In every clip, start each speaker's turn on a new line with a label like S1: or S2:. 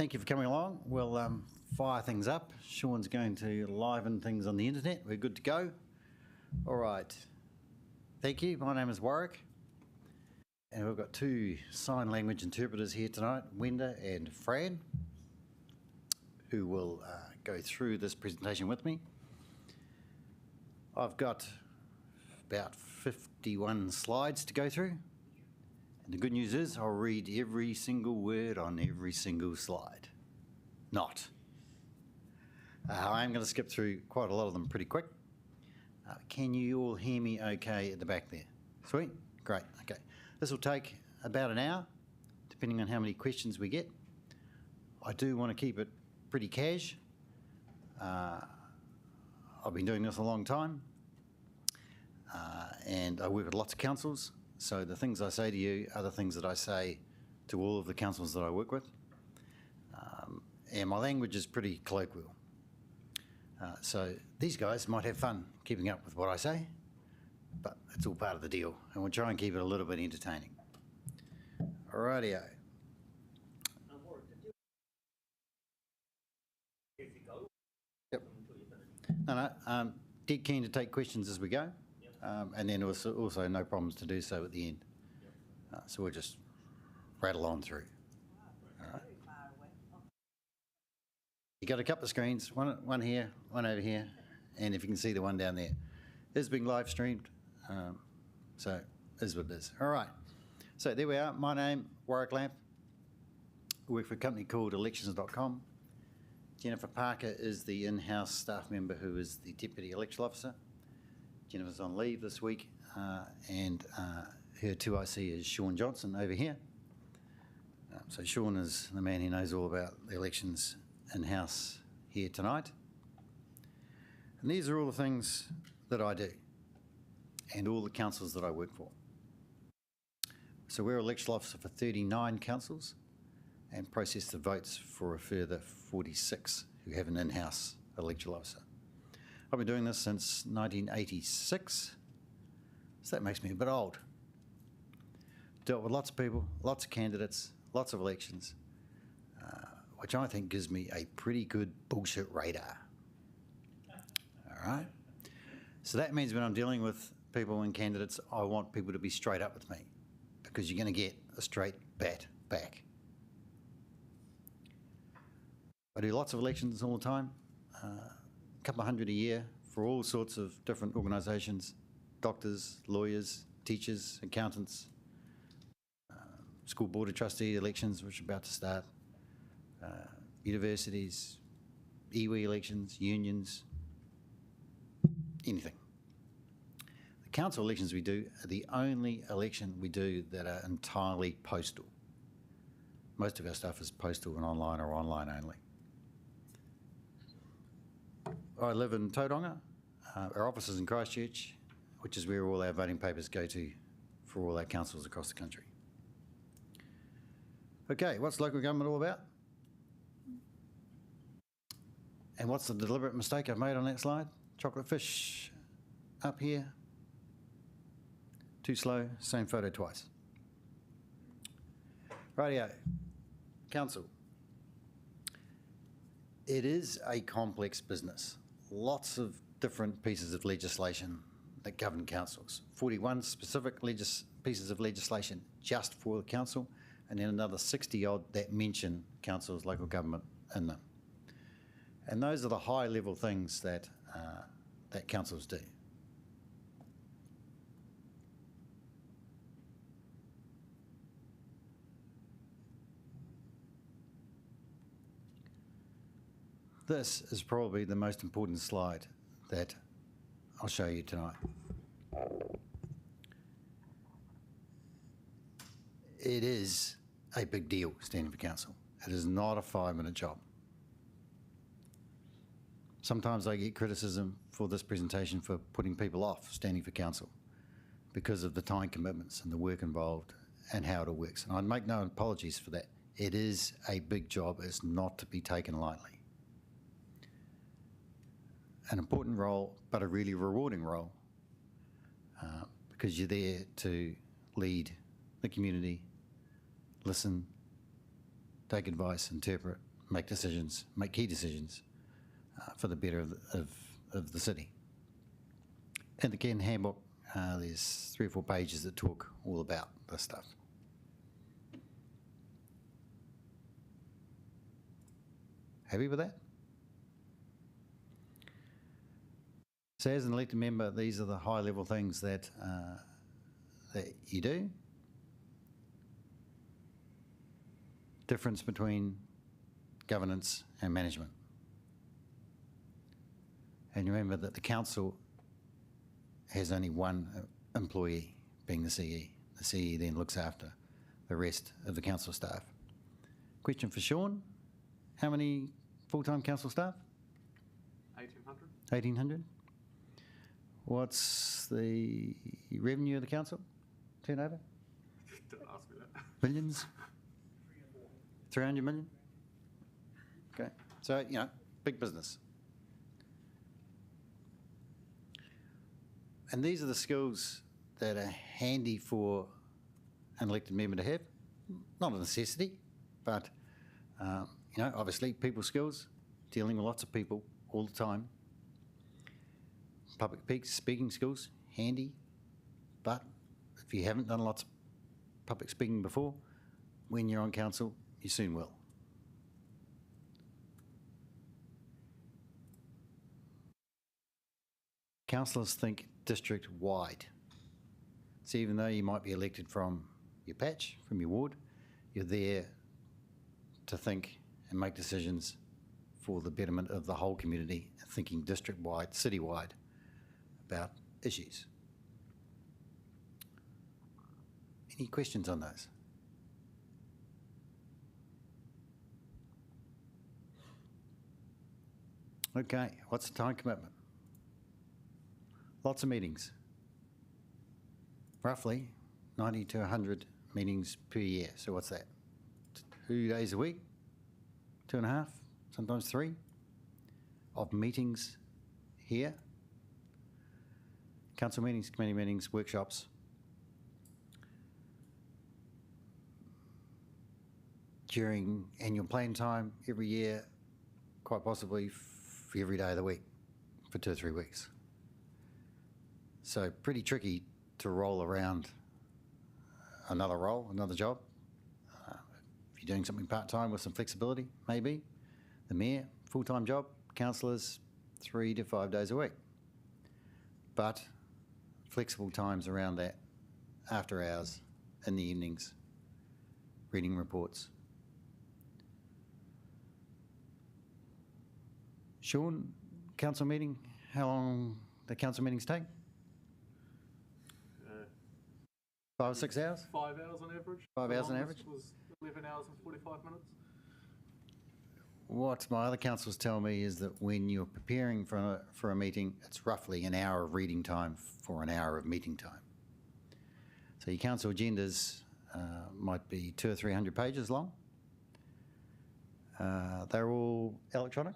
S1: thank you for coming along. We'll fire things up. Sean's going to liven things on the internet. We're good to go. All right. Thank you. My name is Warwick. And we've got two sign language interpreters here tonight, Wenda and Fran, who will go through this presentation with me. I've got about 51 slides to go through. And the good news is I'll read every single word on every single slide. Not. I'm going to skip through quite a lot of them pretty quick. Can you all hear me okay at the back there? Sweet? Great. Okay. This will take about an hour, depending on how many questions we get. I do want to keep it pretty cash. I've been doing this a long time, and I work with lots of councils, so the things I say to you are the things that I say to all of the councils that I work with. And my language is pretty colloquial. So these guys might have fun keeping up with what I say, but it's all part of the deal, and we'll try and keep it a little bit entertaining. Alrighty-o. Yep. No, dead keen to take questions as we go, and then also no problems to do so at the end. So we'll just rattle on through. All right. You got a couple of screens, one here, one over here, and if you can see the one down there, it's being live streamed, so it is what it is. All right, so there we are. My name, Warwick Lamp. I work for a company called elections.com. Jennifer Parker is the in-house staff member who is the Deputy Electoral Officer. Jennifer's on leave this week, and her 2IC is Sean Johnson over here. So Sean is the man who knows all about the elections in-house here tonight. And these are all the things that I do and all the councils that I work for. So we're electoral officer for 39 councils and process the votes for a further 46 who have an in-house electoral officer. I've been doing this since 1986, so that makes me a bit old. Dealt with lots of people, lots of candidates, lots of elections, which I think gives me a pretty good bullshit radar. All right? So that means when I'm dealing with people and candidates, I want people to be straight up with me, because you're going to get a straight bat back. I do lots of elections all the time, a couple of hundred a year for all sorts of different organisations, doctors, lawyers, teachers, accountants, school board of trustee elections, which are about to start, universities, iwi elections, unions, anything. The council elections we do are the only election we do that are entirely postal. Most of our stuff is postal and online or online only. I live in Tauranga. Our office is in Christchurch, which is where all our voting papers go to for all our councils across the country. Okay, what's local government all about? And what's the deliberate mistake I've made on that slide? Chocolate fish up here. Too slow, same photo twice. Rightio, council. It is a complex business. Lots of different pieces of legislation that govern councils. 41 specific pieces of legislation just for the council, and then another 60 odd that mention councils, local government in them. And those are the high level things that, that councils do. This is probably the most important slide that I'll show you tonight. It is a big deal standing for council. It is not a 5-minute job. Sometimes I get criticism for this presentation for putting people off standing for council because of the time commitments and the work involved and how it all works. And I make no apologies for that. It is a big job. It's not to be taken lightly. An important role, but a really rewarding role, because you're there to lead the community, listen, take advice, interpret, make decisions, make key decisions for the better of the city. In the Ken handbook, there's 3 or 4 pages that talk all about this stuff. Happy with that? So as an elected member, these are the high-level things that you do. Difference between governance and management. And remember that the council has only one employee, being the CE. The CE then looks after the rest of the council staff. Question for Sean. How many full-time council staff?
S2: 1,800.
S1: 1,800. What's the revenue of the council? Turnover?
S2: Don't ask me that.
S1: Millions? 300 million? Okay. So, you know, big business. And these are the skills that are handy for an elected member to have. Not a necessity, but, you know, obviously people skills, dealing with lots of people all the time. Public speaking skills, handy, but if you haven't done lots of public speaking before, when you're on council, you soon will. Councillors think district-wide. So even though you might be elected from your patch, from your ward, you're there to think and make decisions for the betterment of the whole community, thinking district-wide, city-wide about issues. Any questions on those? Okay, what's the time commitment? Lots of meetings. Roughly 90 to 100 meetings per year. So what's that? 2 days a week? 2.5, sometimes 3 of meetings here. Council meetings, committee meetings, workshops. During annual plan time every year, quite possibly every day of the week for 2 or 3 weeks. So pretty tricky to roll around another role, another job. If you're doing something part-time with some flexibility, maybe. The mayor, full-time job, councillors, 3 to 5 days a week. But flexible times around that, after hours, in the evenings, reading reports. Sean, council meeting, how long do council meetings take? 5 or 6 hours?
S2: 5 hours on average.
S1: 5 hours on average?
S2: Was 11 hours and 45 minutes.
S1: What my other councillors tell me is that when you're preparing for a meeting, it's roughly an hour of reading time for an hour of meeting time. So your council agendas might be 200 or 300 pages long. They're all electronic?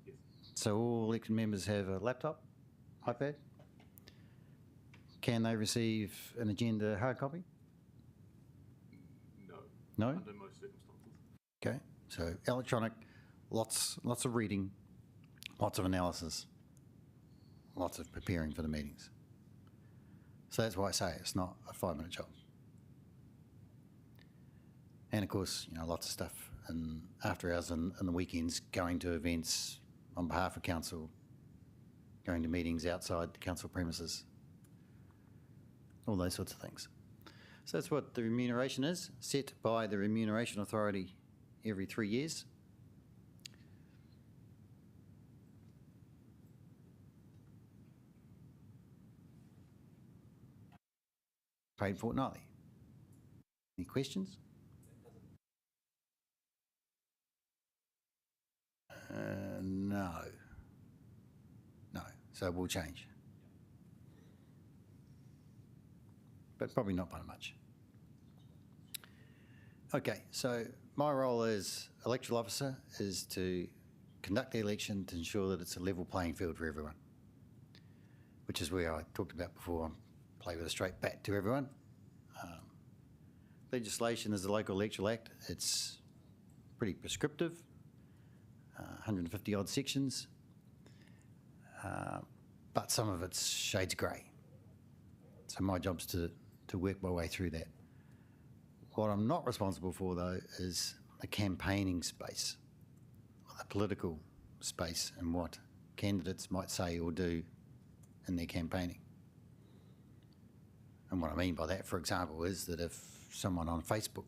S2: Yes.
S1: So all elected members have a laptop, iPad? Can they receive an agenda hard copy?
S2: No.
S1: No?
S2: Under most circumstances.
S1: Okay, so electronic, lots of reading, lots of analysis, lots of preparing for the meetings. So that's why I say it's not a 5-minute job. And of course, you know, lots of stuff and after hours and the weekends, going to events on behalf of council, going to meetings outside the council premises, all those sorts of things. So that's what the remuneration is, set by the Remuneration Authority every 3 years. Paid fortnightly. Any questions? No. No, so it will change. But probably not by much. Okay, so my role as Electoral Officer is to conduct the election to ensure that it's a level playing field for everyone, which is where I talked about before, play with a straight bat to everyone. Legislation is the Local Electoral Act. It's pretty prescriptive. 150 odd sections, but some of it's shades grey. So my job's to work my way through that. What I'm not responsible for, though, is the campaigning space, or the political space, and what candidates might say or do in their campaigning. And what I mean by that, for example, is that if someone on Facebook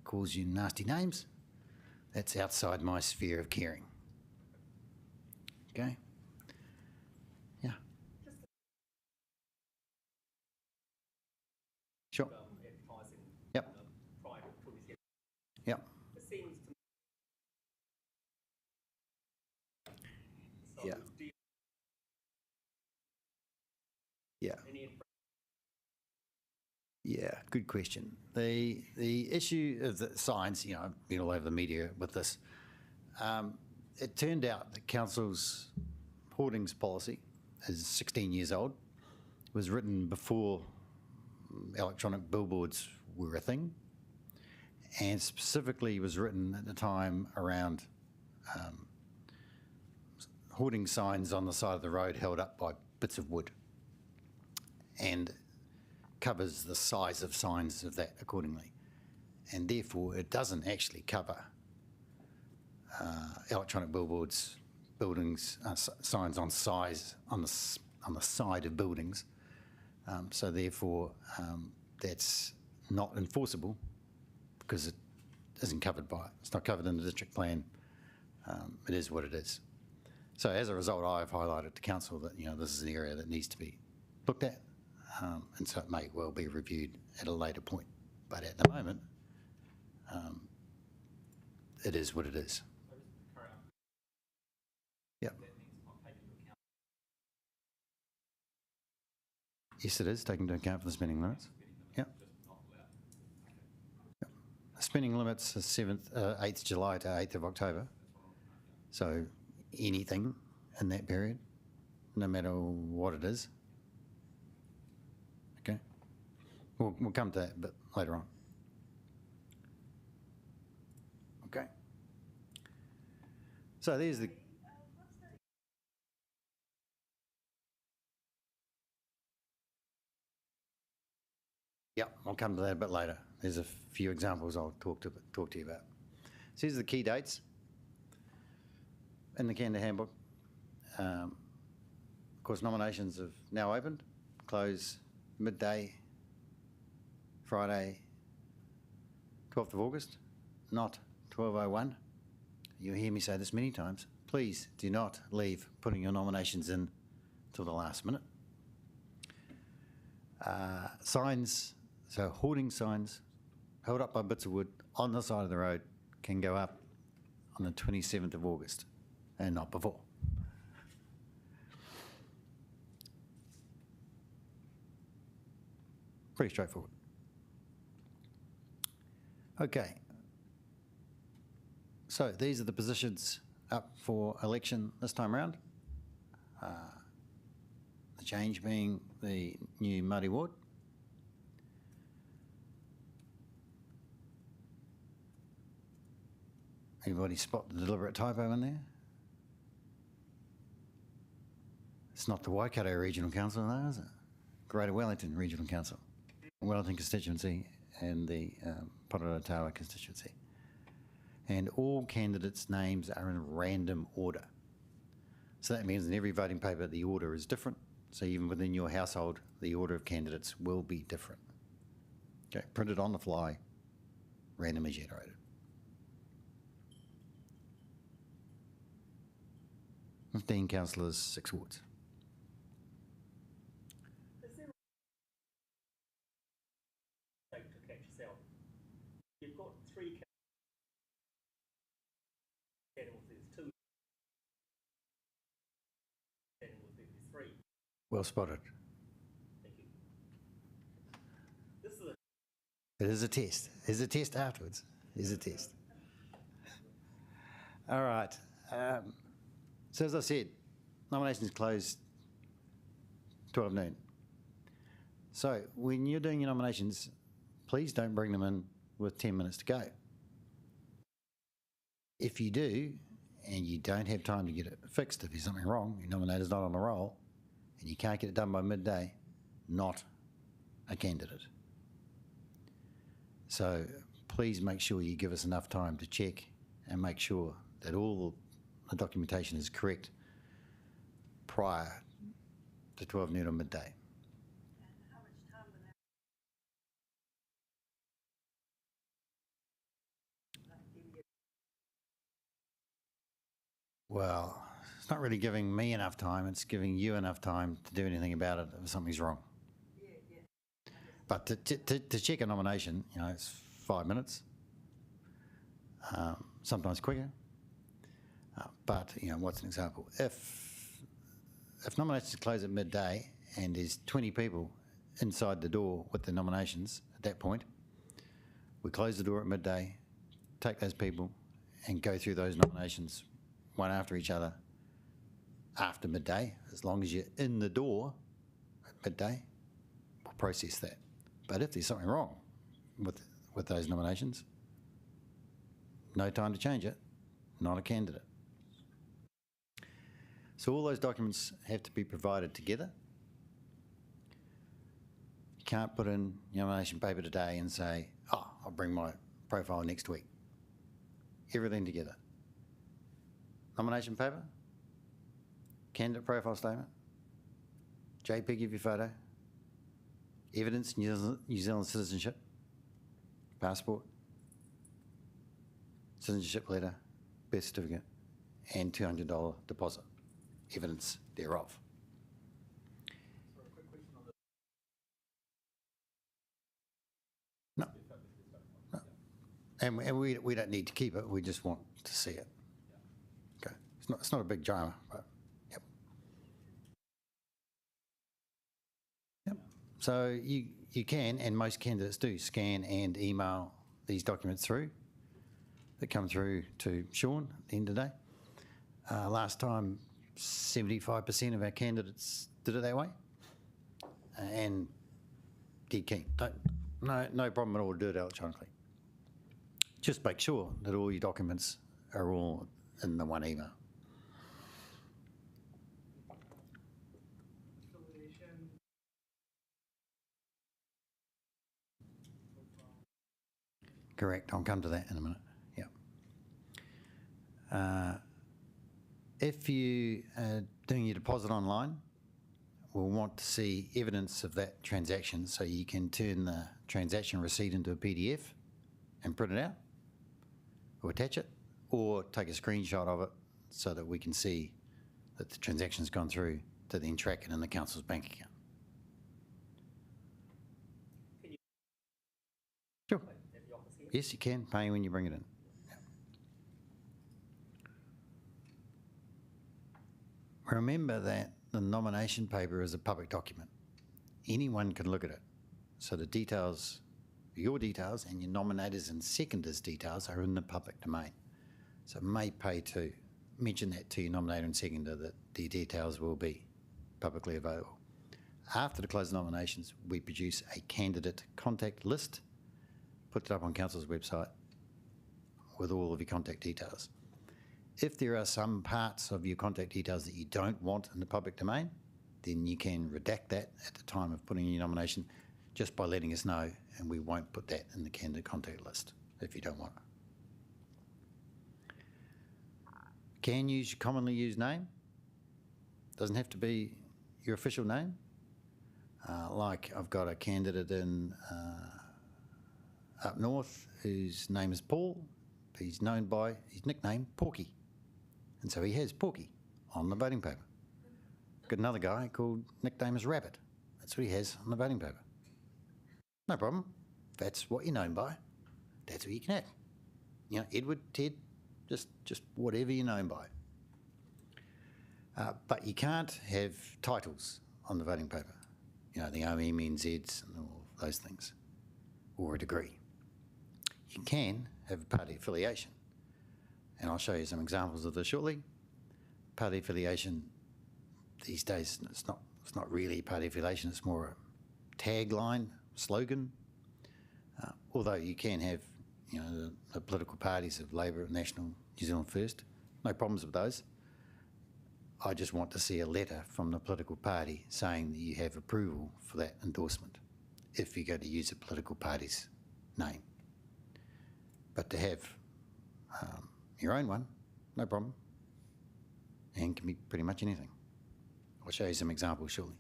S1: calls you nasty names, that's outside my sphere of caring. Okay? Yeah. Sure.
S3: Advertising.
S1: Yep.
S3: Private publicity.
S1: Yep.
S3: It seems to me. So
S1: Yeah.
S3: do you
S1: Yeah.
S3: any
S1: Yeah, good question. The issue of the signs, you know, I've been all over the media with this. It turned out that council's hoardings policy is 16 years old. It was written before electronic billboards were a thing, and specifically was written at the time around hoarding signs on the side of the road held up by bits of wood, and covers the size of signs of that accordingly. And therefore, it doesn't actually cover electronic billboards, buildings, signs on size on the side of buildings. So therefore, that's not enforceable because it isn't covered by it. It's not covered in the district plan. It is what it is. So as a result, I've highlighted to council that, you know, this is an area that needs to be looked at, and so it may well be reviewed at a later point. But at the moment, it is what it is. Yep. Yes, it is, taken into account for the spending limits. Yep. Yep. The spending limits are 8th July to 8th of October. So anything in that period, no matter what it is. Okay. We'll come to that a bit later on. Okay. So there's the... Yep, I'll come to that a bit later. There's a few examples I'll talk to you about. So here's the key dates in the candidate handbook. Of course, nominations have now opened, close midday, Friday, 12th of August, not 12:01. You'll hear me say this many times. Please do not leave putting your nominations in till the last minute. Signs, so hoarding signs held up by bits of wood on the side of the road can go up on the 27th of August and not before. Pretty straightforward. Okay. So these are the positions up for election this time around. The change being the new Māori ward. Anybody spot the deliberate typo in there? It's not the Waikato Regional Council, though, is it? Greater Wellington Regional Council, Wellington constituency, and the Porirotara constituency. And all candidates' names are in random order. So that means in every voting paper, the order is different. So even within your household, the order of candidates will be different. Okay, printed on the fly, randomly generated. Fifteen councillors, 6 wards.
S3: to catch yourself? You've got 3 animals, there's 2 animals, there's 3.
S1: Well spotted.
S3: Thank you. This is a
S1: It is a test. There's a test afterwards. There's a test. All right. So as I said, nominations closed 12 noon. So when you're doing your nominations, please don't bring them in with 10 minutes to go. If you do, and you don't have time to get it fixed if there's something wrong, your nominator's not on the roll, and you can't get it done by midday, not a candidate. So please make sure you give us enough time to check and make sure that all the documentation is correct prior to 12 noon on midday. Well, it's not really giving me enough time, it's giving you enough time to do anything about it if something's wrong. But to check a nomination, it's 5 minutes, sometimes quicker. But, what's an example? If nominations close at midday and there's 20 people inside the door with the nominations at that point, we close the door at midday, take those people and go through those nominations one after each other after midday. As long as you're in the door at midday, we'll process that. But if there's something wrong with those nominations, no time to change it, not a candidate. So all those documents have to be provided together. You can't put in your nomination paper today and say, I'll bring my profile next week. Everything together. Nomination paper, candidate profile statement, JPEG of your photo, evidence New Zealand citizenship, passport, citizenship letter, birth certificate, and $200 deposit, evidence thereof.
S2: So a quick question on the...
S1: No. And we don't need to keep it, we just want to see it. Okay. It's not a big drama, but yep. Yep. So you can, and most candidates do, scan and email these documents through. They come through to Sean at the end of the day. Last time, 75% of our candidates did it that way, and dead keen. No problem at all to do it electronically. Just make sure that all your documents are all in the one email. Correct, I'll come to that in a minute. Yeah. If you are doing your deposit online, we'll want to see evidence of that transaction so you can turn the transaction receipt into a PDF and print it out or attach it, or take a screenshot of it so that we can see that the transaction's gone through to then track it in the council's bank account.
S3: Can you
S1: Sure.
S3: at the office here?
S1: Yes, you can, pay when you bring it in. Yeah. Remember that the nomination paper is a public document. Anyone can look at it. So the details, your details and your nominators and seconders' details are in the public domain. So it may pay to mention that to your nominator and seconder that the details will be publicly available. After the close of nominations, we produce a candidate contact list, put it up on council's website with all of your contact details. If there are some parts of your contact details that you don't want in the public domain, then you can redact that at the time of putting in your nomination just by letting us know, and we won't put that in the candidate contact list if you don't want it. Can use your commonly used name. Doesn't have to be your official name. Like I've got a candidate in up north whose name is Paul. He's known by his nickname Porky, and so he has Porky on the voting paper. Got another guy called nickname is Rabbit. That's what he has on the voting paper. No problem. That's what you're known by. That's what you can have. Edward, Ted, just whatever you're known by. But you can't have titles on the voting paper. The OM, NZs and all those things, or a degree. You can have a party affiliation, and I'll show you some examples of this shortly. Party affiliation these days, it's not really a party affiliation, it's more a tagline, slogan. Although you can have, the political parties of Labour, National, New Zealand First, No problems with those. I just want to see a letter from the political party saying that you have approval for that endorsement if you're going to use a political party's name. But to have your own one, no problem, and can be pretty much anything. I'll show you some examples shortly.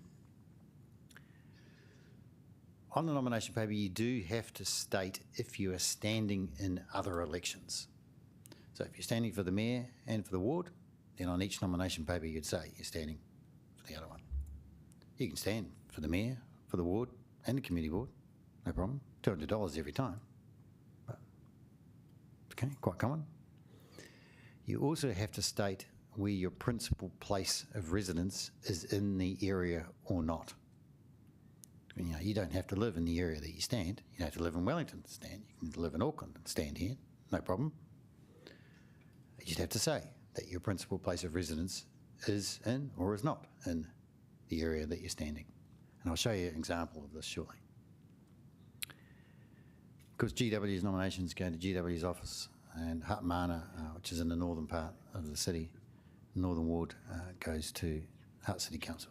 S1: On the nomination paper, you do have to state if you are standing in other elections. So if you're standing for the mayor and for the ward, then on each nomination paper you'd say you're standing for the other one. You can stand for the mayor, for the ward and the community board, no problem, $200 every time. But, okay, quite common. You also have to state where your principal place of residence is in the area or not. You know, you don't have to live in the area that you stand. You don't have to live in Wellington to stand. You can live in Auckland and stand here, no problem. You just have to say that your principal place of residence is in or is not in the area that you're standing. And I'll show you an example of this shortly. Because GW's nominations go to GW's office, and Hatmana, which is in the northern part of the city, northern ward, goes to Hart City Council.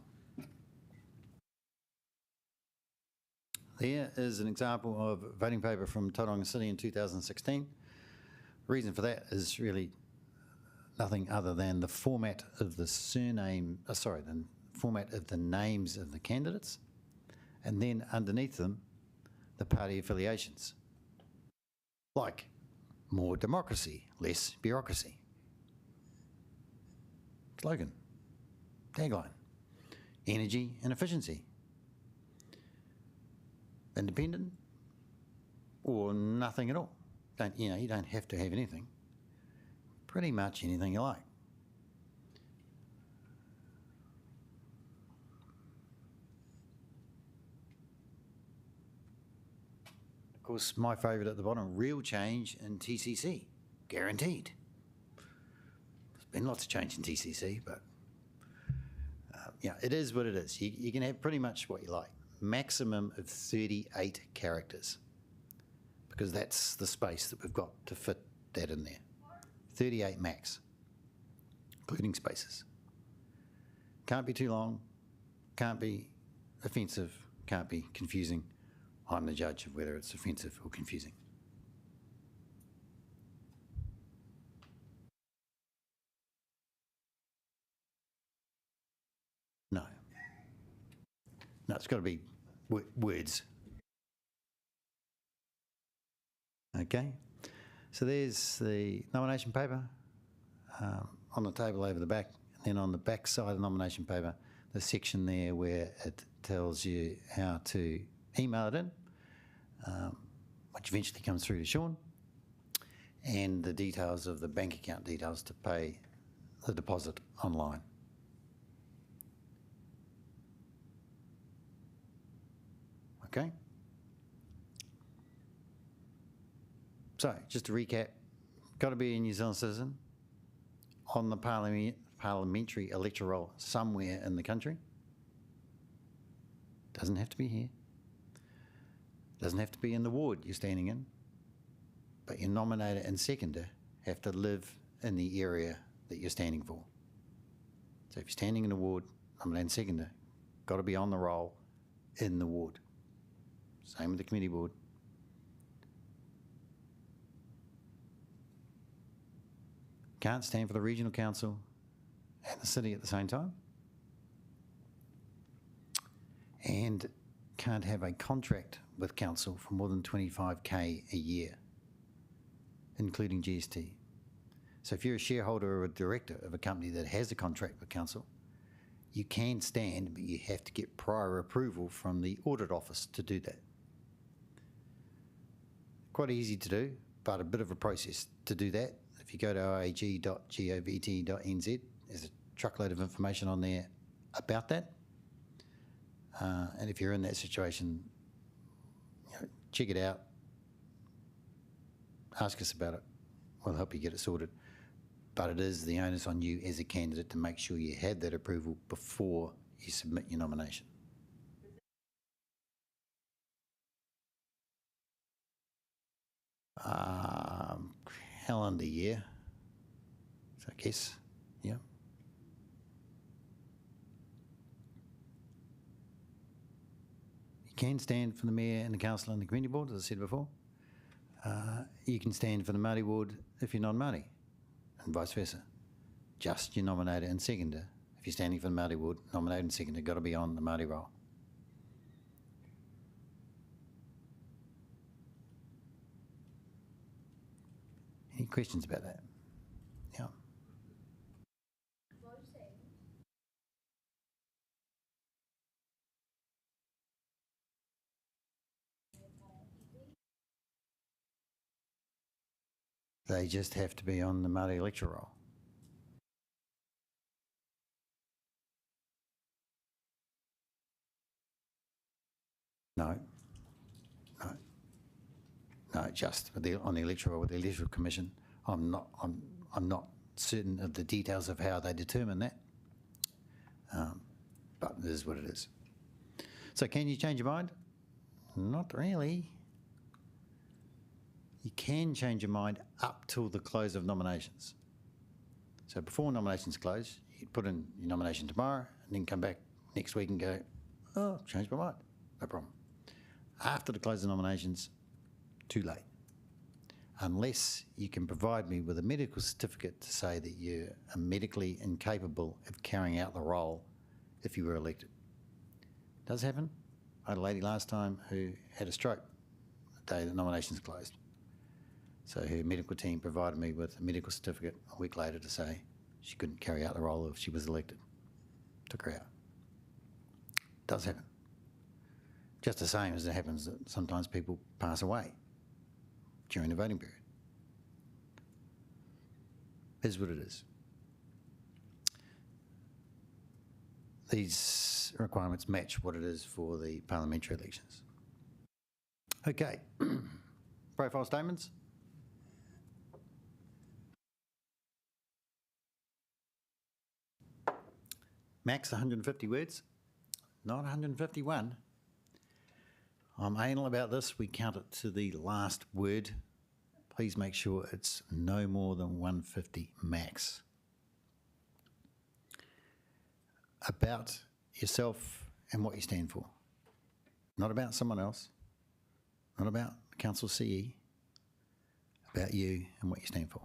S1: There is an example of a voting paper from Tauranga City in 2016. The reason for that is really nothing other than the format of the the format of the names of the candidates, and then underneath them, the party affiliations. Like more democracy, less bureaucracy. Slogan, tagline, energy and efficiency. Independent or nothing at all. You don't have to have anything. Pretty much anything you like. Of course, my favourite at the bottom, real change in TCC, guaranteed. There's been lots of change in TCC, but yeah, it is what it is. You can have pretty much what you like. Maximum of 38 characters, because that's the space that we've got to fit that in there. 38 max, including spaces. Can't be too long, can't be offensive, can't be confusing. I'm the judge of whether it's offensive or confusing. No. No, it's got to be words. Okay, so there's the nomination paper on the table over the back, and then on the back side of the nomination paper, the section there where it tells you how to email it in, which eventually comes through to Sean, and the details of the bank account details to pay the deposit online. Okay. So, just to recap, got to be a New Zealand citizen on the parliamentary electoral roll somewhere in the country. Doesn't have to be here. Doesn't have to be in the ward you're standing in. But your nominator and seconder have to live in the area that you're standing for. So if you're standing in a ward, nominator and seconder, got to be on the roll in the ward. Same with the committee board. Can't stand for the regional council and the city at the same time. And can't have a contract with council for more than 25k a year, including GST. So if you're a shareholder or a director of a company that has a contract with council, you can stand, but you have to get prior approval from the audit office to do that. Quite easy to do, but a bit of a process to do that. If you go to oag.govt.nz, there's a truckload of information on there about that. And if you're in that situation, check it out. Ask us about it. We'll help you get it sorted. But it is the onus on you as a candidate to make sure you have that approval before you submit your nomination. Calendar year. So I guess, yeah. You can stand for the mayor and the council and the community board, as I said before. You can stand for the Māori ward if you're non-Māori, and vice versa. Just your nominator and seconder. If you're standing for the Māori ward, nominator and seconder got to be on the Māori roll. Any questions about that? Yeah. They just have to be on the Māori electoral roll. No, just on the electoral with the electoral commission. I'm not certain of the details of how they determine that, but it is what it is. So can you change your mind? Not really. You can change your mind up till the close of nominations. So before nominations close, you put in your nomination tomorrow and then come back next week and go, oh, changed my mind. No problem. After the close of nominations, too late. Unless you can provide me with a medical certificate to say that you are medically incapable of carrying out the role if you were elected. It does happen. I had a lady last time who had a stroke the day the nominations closed. So her medical team provided me with a medical certificate a week later to say she couldn't carry out the role if she was elected. Took her out. Does happen. Just the same as it happens that sometimes people pass away during the voting period. Is what it is. These requirements match what it is for the parliamentary elections. Okay, profile statements. Max 150 words, not 151. I'm anal about this. We count it to the last word. Please make sure it's no more than 150 max. About yourself and what you stand for. Not about someone else. Not about the council CE. About you and what you stand for.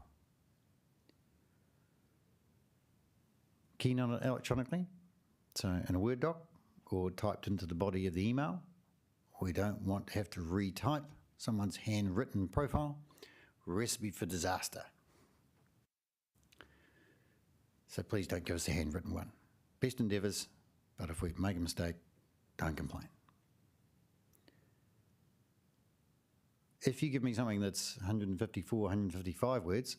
S1: Keen on it electronically, so in a Word doc or typed into the body of the email. We don't want to have to retype someone's handwritten profile. Recipe for disaster. So please don't give us a handwritten one. Best endeavours, but if we make a mistake, don't complain. If you give me something that's 154, 155 words,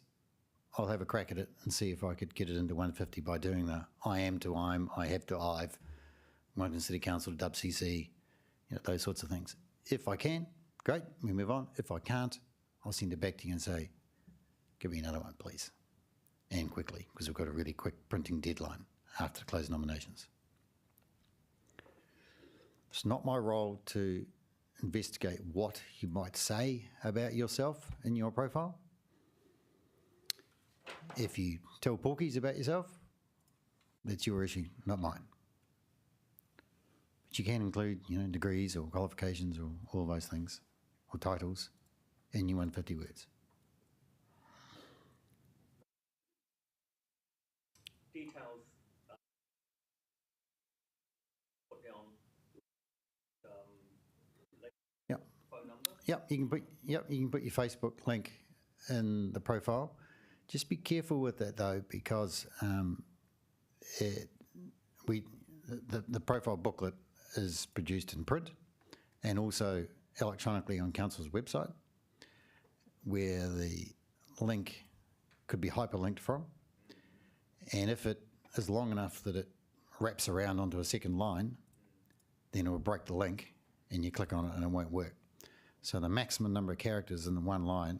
S1: I'll have a crack at it and see if I could get it into 150 by doing the I am to I'm, I have to I've, Wellington City Council to WCC, those sorts of things. If I can, great, we move on. If I can't, I'll send it back to you and say, give me another one, please. And quickly, because we've got a really quick printing deadline after the close nominations. It's not my role to investigate what you might say about yourself in your profile. If you tell porkies about yourself, that's your issue, not mine. But you can include, degrees or qualifications or all those things, or titles, in your 150 words.
S3: Details put down
S1: Yep.
S3: phone number.
S1: Yep, you can put your Facebook link in the profile. Just be careful with that though, because the profile booklet is produced in print and also electronically on Council's website, where the link could be hyperlinked from. And if it is long enough that it wraps around onto a second line, then it will break the link and you click on it and it won't work. So the maximum number of characters in the one line,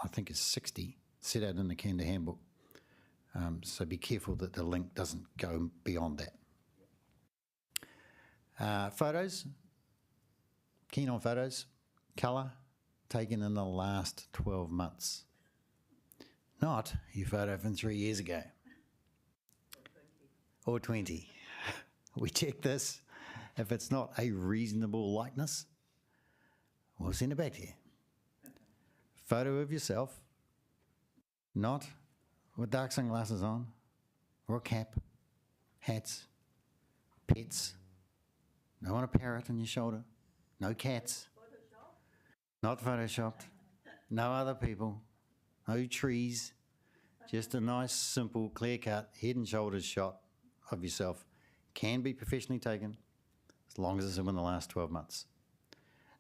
S1: I think, is 60, set out in the Canada handbook. So be careful that the link doesn't go beyond that. Photos, keen on photos, colour, taken in the last 12 months. not your photo from 3 years ago or 20. We check this. If it's not a reasonable likeness, we'll send it back to you. Photo of yourself, not with dark sunglasses on, or a cap, hats, pets, no one a parrot on your shoulder, no cats, not photoshopped, no other people, no trees, just a nice, simple, clear-cut, head and shoulders shot of yourself. Can be professionally taken as long as it's within the last 12 months.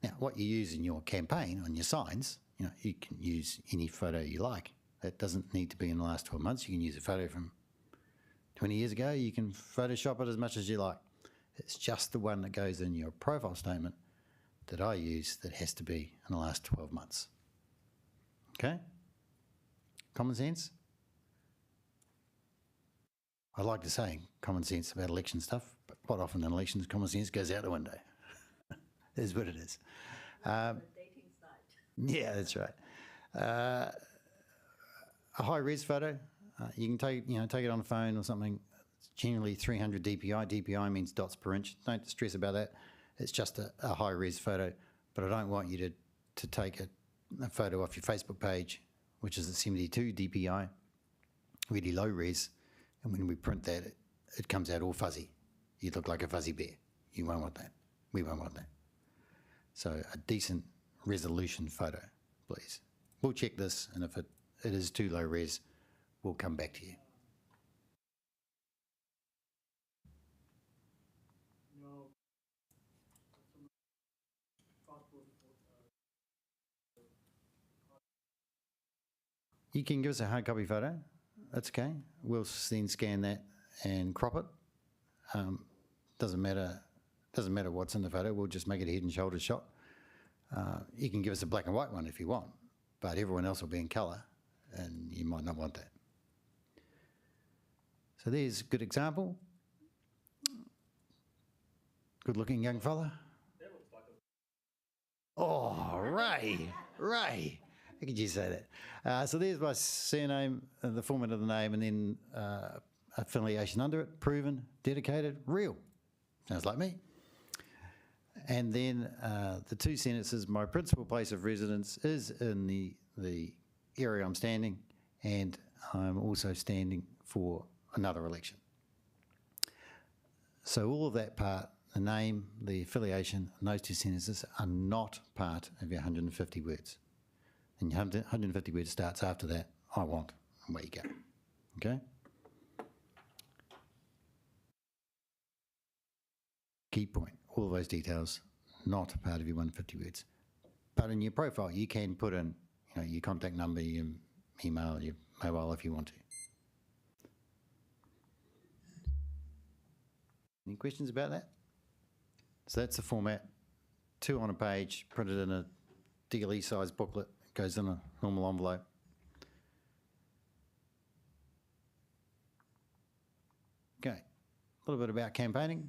S1: Now, what you use in your campaign, on your signs, you can use any photo you like. That doesn't need to be in the last 12 months. You can use a photo from 20 years ago. You can Photoshop it as much as you like. It's just the one that goes in your profile statement that I use that has to be in the last 12 months. Okay? Common sense? I like to say common sense about election stuff, but quite often in elections, common sense goes out the window. It is what it is.
S4: Dating site.
S1: Yeah, that's right. A high-res photo, you can take it on a phone or something. It's generally 300 DPI. DPI means dots per inch. Don't stress about that. It's just a high-res photo, but I don't want you to take a photo off your Facebook page, which is at 72 DPI, really low-res, and when we print that, it comes out all fuzzy. You look like a fuzzy bear. You won't want that. We won't want that. So a decent resolution photo, please. We'll check this, and if it is too low res, we'll come back to you.
S2: No.
S1: You can give us a hard copy photo. That's okay. We'll then scan that and crop it. Doesn't matter what's in the photo. We'll just make it a head and shoulders shot. You can give us a black and white one if you want, but everyone else will be in colour, and you might not want that. So there's a good example. Good-looking young fella.
S3: That looks like
S1: Oh, Ray. How could you say that? So there's my surname, the format of the name, and then affiliation under it, proven, dedicated, real. Sounds like me. And then the two sentences, my principal place of residence is in the area I'm standing, and I'm also standing for another election. So all of that part, the name, the affiliation, and those two sentences are not part of your 150 words. And your 150 words starts after that, I want, and away you go. Okay? Key point, all of those details, not part of your 150 words. But in your profile, you can put in your contact number, your email, your mobile if you want to. Any questions about that? So that's the format. 2 on a page, printed in a DLE size booklet, goes in a normal envelope. Okay, a little bit about campaigning.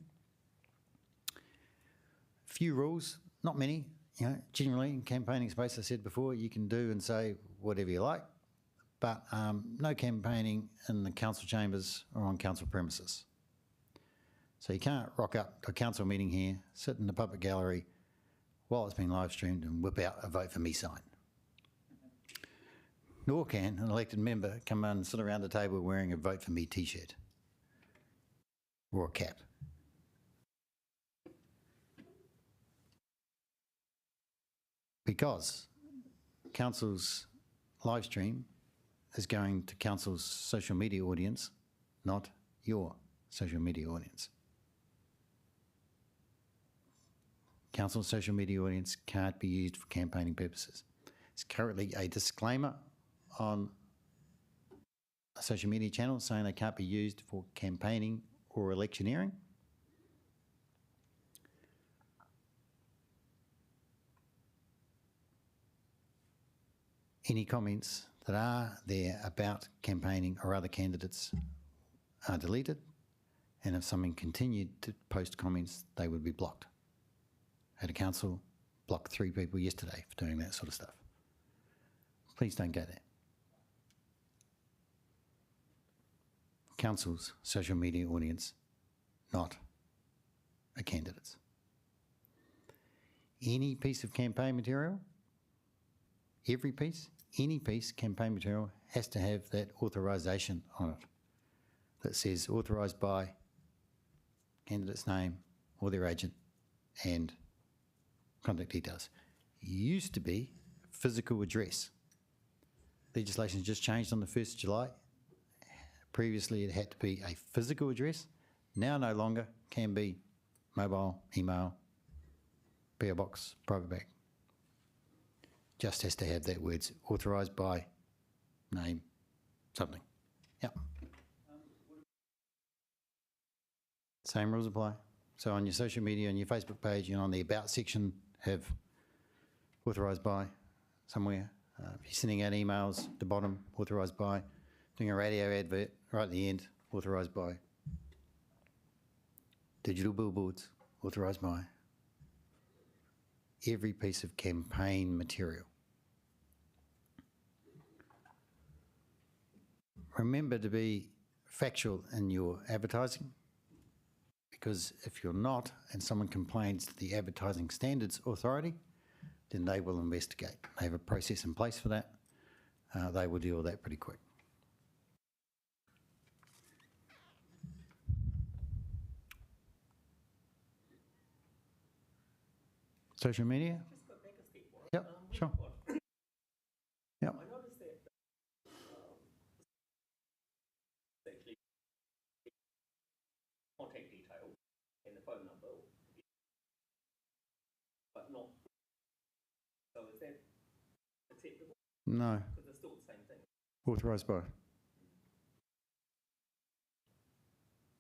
S1: Few rules, not many. Generally in campaigning space, I said before, you can do and say whatever you like, but no campaigning in the council chambers or on council premises. So you can't rock up to a council meeting here, sit in the public gallery while it's being live streamed and whip out a vote for me sign. Nor can an elected member come and sit around the table wearing a vote for me t-shirt or a cap. Because council's live stream is going to council's social media audience, not your social media audience. Council's social media audience can't be used for campaigning purposes. It's currently a disclaimer on a social media channel saying they can't be used for campaigning or electioneering. Any comments that are there about campaigning or other candidates are deleted, and if someone continued to post comments, they would be blocked. At a council, blocked 3 people yesterday for doing that sort of stuff. Please don't go there. council's social media audience, not a candidate's. Any piece of campaign material, every piece, any piece campaign material has to have that authorisation on it that says authorised by candidate's name or their agent and contact details. It used to be physical address. Legislation's just changed on the 1st of July. Previously it had to be a physical address. Now no longer, can be mobile, email, PO box, private bag. Just has to have that words authorised by name, something. Yep. Same rules apply. So on your social media, on your Facebook page, and on the About section, have authorised by somewhere. If you're sending out emails, the bottom, authorised by. Doing a radio advert, right at the end, authorised by. Digital billboards, authorised by. Every piece of campaign material. Remember to be factual in your advertising, because if you're not and someone complains to the Advertising Standards Authority, then they will investigate. They have a process in place for that. They will deal with that pretty quick. Social media?
S3: Just go back a step, right?
S1: Yep, sure. Yep.
S3: I noticed that actually contact details and the phone number, but not. So is that acceptable?
S1: No,
S3: Because it's still the same thing.
S1: authorised by.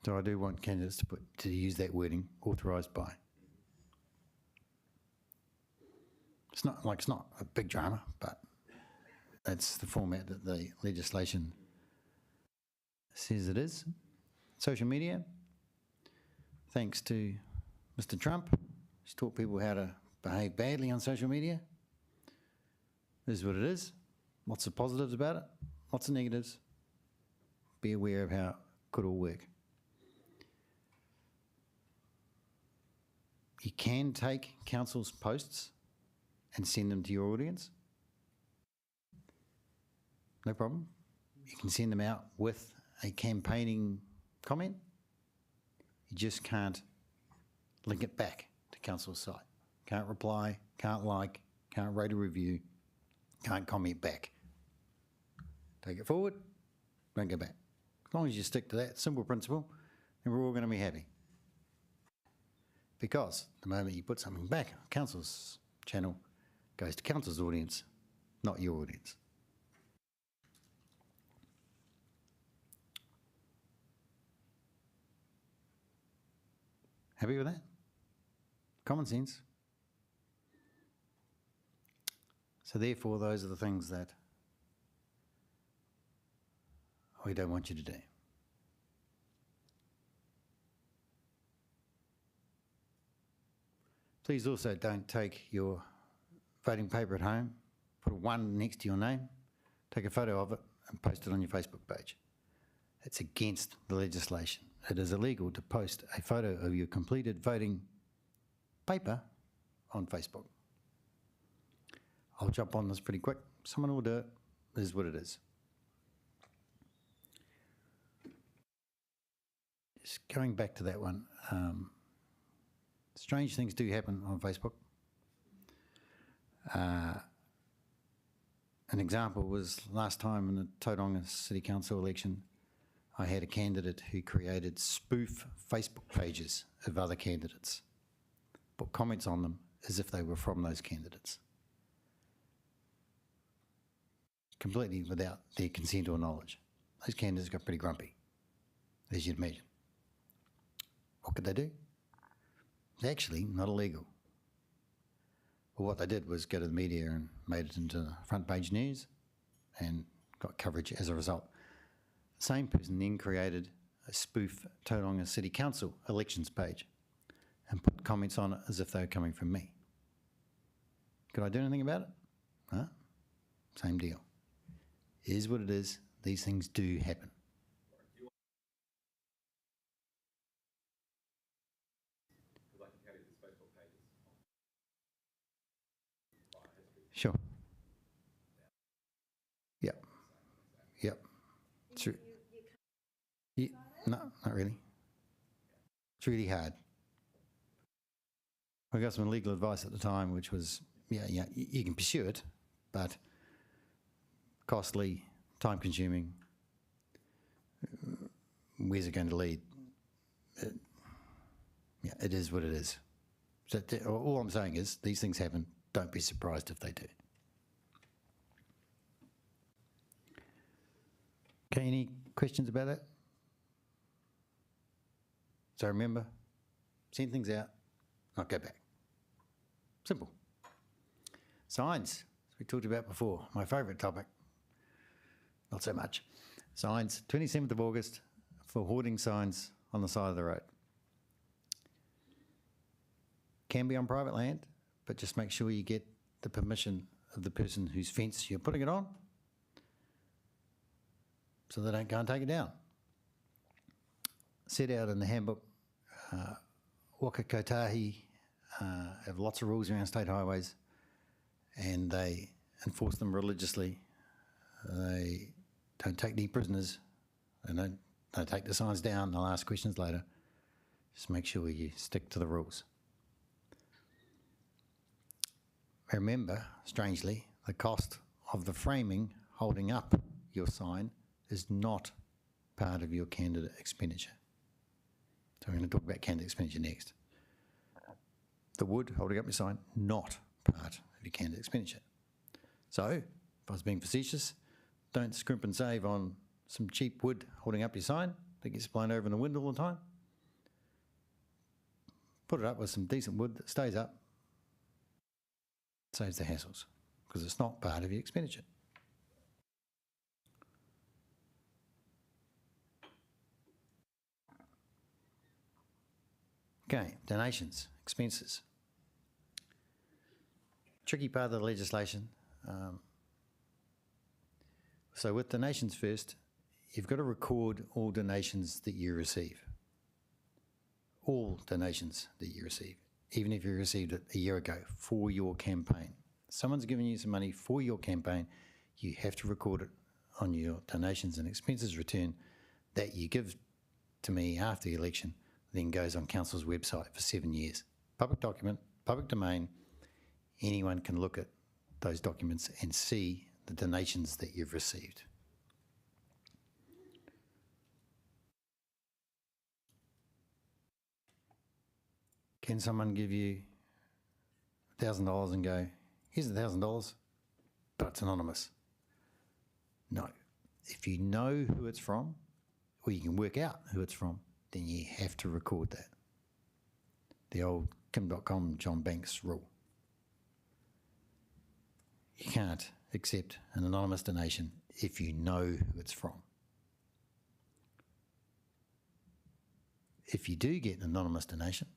S1: So I do want candidates to use that wording, authorised by. It's not a big drama, but that's the format that the legislation says it is. Social media, thanks to Mr. Trump, he's taught people how to behave badly on social media. It is what it is. Lots of positives about it, lots of negatives. Be aware of how it could all work. You can take council's posts and send them to your audience. No problem. You can send them out with a campaigning comment. You just can't link it back to council's site. Can't reply, can't like, can't rate a review, can't comment back. Take it forward, don't go back. As long as you stick to that simple principle, then we're all going to be happy. Because the moment you put something back on council's channel, goes to council's audience, not your audience. Happy with that? Common sense. So therefore, those are the things that we don't want you to do. Please also don't take your voting paper at home, put a 1 next to your name, take a photo of it and post it on your Facebook page. It's against the legislation. It is illegal to post a photo of your completed voting paper on Facebook. I'll jump on this pretty quick. Someone will do it. It is what it is. Just going back to that one, strange things do happen on Facebook. An example was last time in the Tauranga City Council election, I had a candidate who created spoof Facebook pages of other candidates, put comments on them as if they were from those candidates, completely without their consent or knowledge. Those candidates got pretty grumpy, as you'd imagine. What could they do? It's actually not illegal. But what they did was go to the media and made it into the front page news and got coverage as a result. The same person then created a spoof Tauranga City Council elections page and put comments on it as if they were coming from me. Could I do anything about it? No. Same deal. It is what it is. These things do happen. Sure. Yep. Yep. True. Yeah, no, not really. It's really hard. I got some legal advice at the time, which was, you can pursue it, but costly, time-consuming. Where's it going to lead? It is what it is. So all I'm saying is these things happen. Don't be surprised if they do. Okay, any questions about that? So remember, send things out, not go back. Simple. Signs, as we talked about before, my favourite topic. Not so much. Signs, 27th of August for hoarding signs on the side of the road. Can be on private land, but just make sure you get the permission of the person whose fence you're putting it on so they don't go and take it down. Set out in the handbook, Waka Kotahi have lots of rules around state highways and they enforce them religiously. They don't take any prisoners and don't take the signs down. They'll ask questions later. Just make sure you stick to the rules. Remember, strangely, the cost of the framing holding up your sign is not part of your candidate expenditure. So we're going to talk about candidate expenditure next. The wood holding up your sign, not part of your candidate expenditure. So, if I was being facetious, don't scrimp and save on some cheap wood holding up your sign that gets blown over in the wind all the time. Put it up with some decent wood that stays up. Saves the hassles because it's not part of your expenditure. Okay, donations, expenses. Tricky part of the legislation. So with donations first, you've got to record all donations that you receive. All donations that you receive, even if you received it a year ago for your campaign. Someone's giving you some money for your campaign, you have to record it on your donations and expenses return that you give to me after the election, then goes on Council's website for 7 years. Public document, public domain, anyone can look at those documents and see the donations that you've received. Can someone give you $1,000 and go, here's $1,000, but it's anonymous? No. If you know who it's from, or you can work out who it's from, then you have to record that. The old Kim.com John Banks rule. You can't accept an anonymous donation if you know who it's from. If you do get an anonymous donation,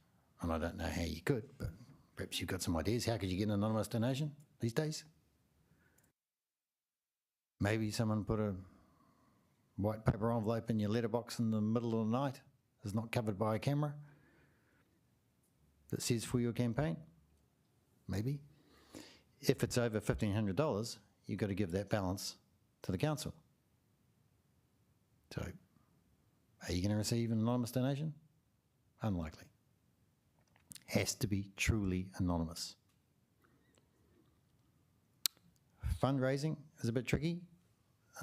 S1: and I don't know how you could, but perhaps you've got some ideas. How could you get an anonymous donation these days? Maybe someone put a white paper envelope in your letterbox in the middle of the night that's not covered by a camera that says for your campaign. Maybe. If it's over $1,500, you've got to give that balance to the council. So, are you going to receive an anonymous donation? Unlikely. Has to be truly anonymous. Fundraising is a bit tricky.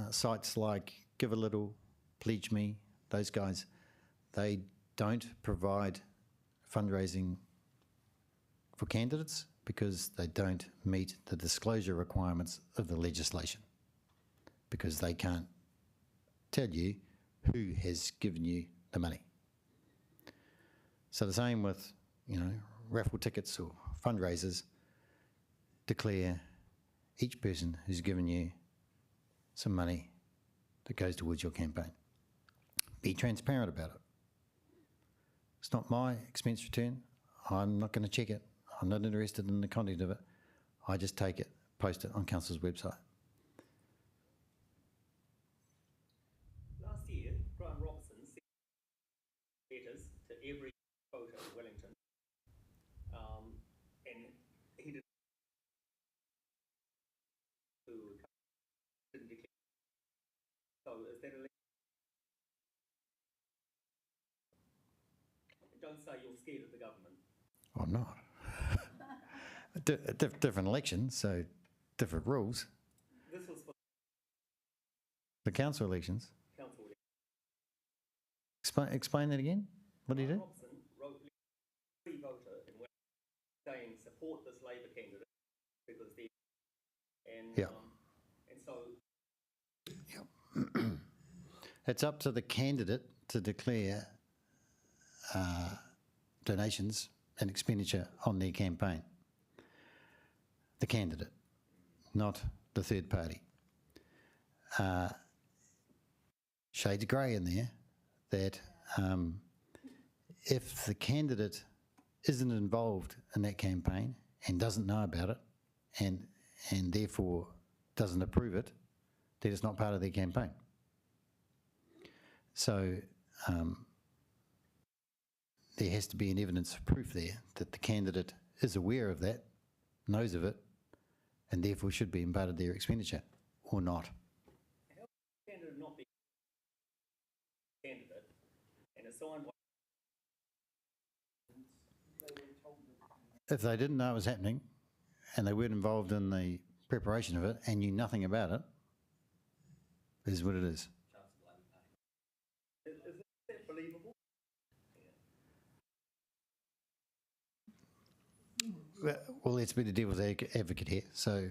S1: Sites like Give a Little, Pledge Me, those guys, they don't provide fundraising for candidates because they don't meet the disclosure requirements of the legislation, because they can't tell you who has given you the money. So the same with, raffle tickets or fundraisers. Declare each person who's given you some money that goes towards your campaign. Be transparent about it. It's not my expense return. I'm not going to check it. I'm not interested in the content of it. I just take it, post it on Council's website.
S3: Last year, Graham Robertson sent letters to every voter in Wellington, and he did is that don't say you're scared of the government.
S1: I'm not. Different elections, so different rules.
S3: This was for
S1: The council elections.
S3: council election.
S1: Explain that again. What do you do?
S3: Robson wrote every voter in Wellington saying support this Labor candidate because they and
S1: Yeah.
S3: And so
S1: It's up to the candidate to declare donations and expenditure on their campaign. The candidate, not the third party. Shades of grey in there that if the candidate isn't involved in that campaign and doesn't know about it and therefore doesn't approve it, then it's not part of their campaign. So there has to be an evidence of proof there that the candidate is aware of that, knows of it, and therefore should be imparted their expenditure, or not.
S3: how can the candidate not be a candidate and assigned
S1: If they didn't know it was happening and they weren't involved in the preparation of it and knew nothing about it, it is what it is.
S3: is that believable?
S1: Well, let's be the devil's advocate here. So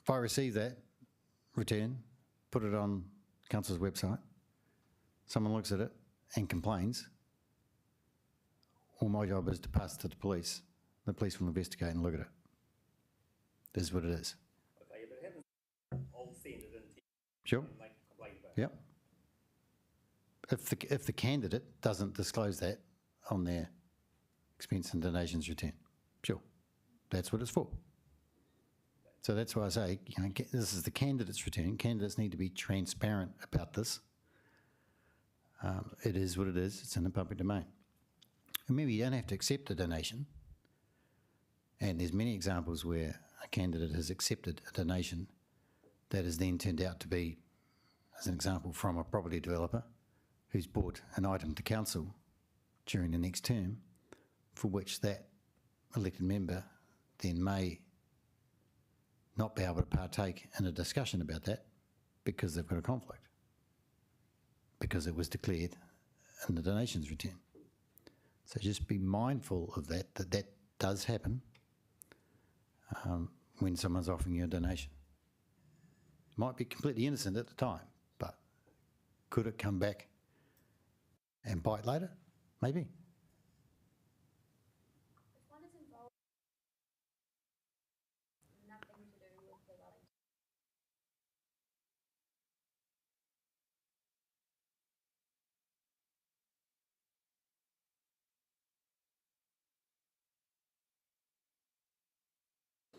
S1: if I receive that return, put it on council's website, someone looks at it and complains, well, my job is to pass it to the police. The police will investigate and look at it. This is what it is.
S3: Okay, but it happens. I'll send it in to
S1: Sure.
S3: and make a complaint about it.
S1: Yep. If the candidate doesn't disclose that on their expense and donations return, sure, that's what it's for. So that's why I say, this is the candidate's return. Candidates need to be transparent about this. It is what it is. It's in the public domain. And maybe you don't have to accept a donation. And there's many examples where a candidate has accepted a donation that has then turned out to be, as an example, from a property developer who's bought an item to council during the next term, for which that elected member then may not be able to partake in a discussion about that because they've got a conflict, because it was declared in the donations return. So just be mindful of that does happen when someone's offering you a donation. Might be completely innocent at the time, but could it come back and bite later? Maybe.
S4: If one is involved, nothing to do with the Wellington.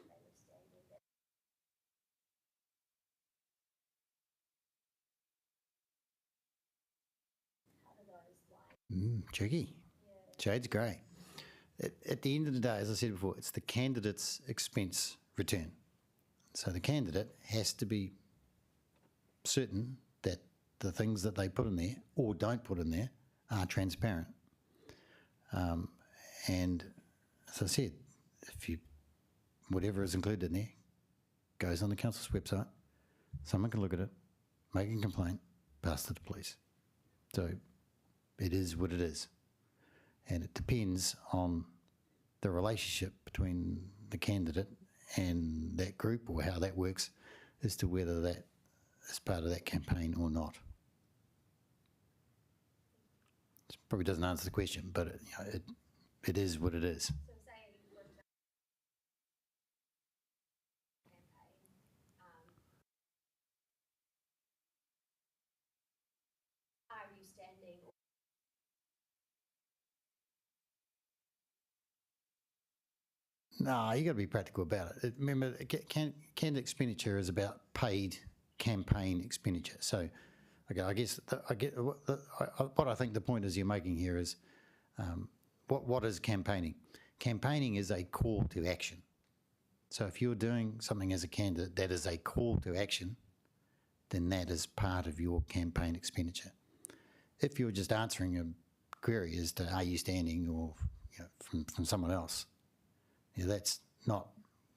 S4: They would stand with that. How do those lines?
S1: Tricky. Shades grey. At the end of the day, as I said before, it's the candidate's expense return. So the candidate has to be certain that the things that they put in there or don't put in there are transparent. And as I said, whatever is included in there goes on the council's website, someone can look at it, make a complaint, pass to the police. So it is what it is. And it depends on the relationship between the candidate and that group, or how that works, as to whether that is part of that campaign or not. It probably doesn't answer the question, but it is what it is.
S4: So say, for example, campaign, are you standing?
S1: No, you got to be practical about it. Remember, candidate expenditure is about paid campaign expenditure. So, okay, I guess what I think the point is you're making here is, what is campaigning? Campaigning is a call to action. So if you're doing something as a candidate that is a call to action, then that is part of your campaign expenditure. If you're just answering a query as to are you standing or from someone else, that's not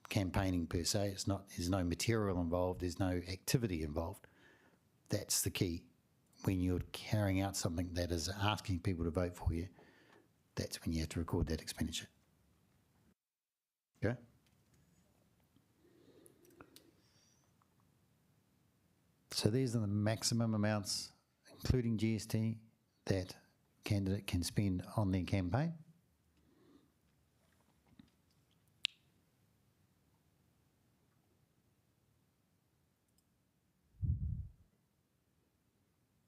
S1: campaigning per se. It's not. There's no material involved. There's no activity involved. That's the key. When you're carrying out something that is asking people to vote for you, that's when you have to record that expenditure. Okay? So these are the maximum amounts, including GST, that candidate can spend on their campaign.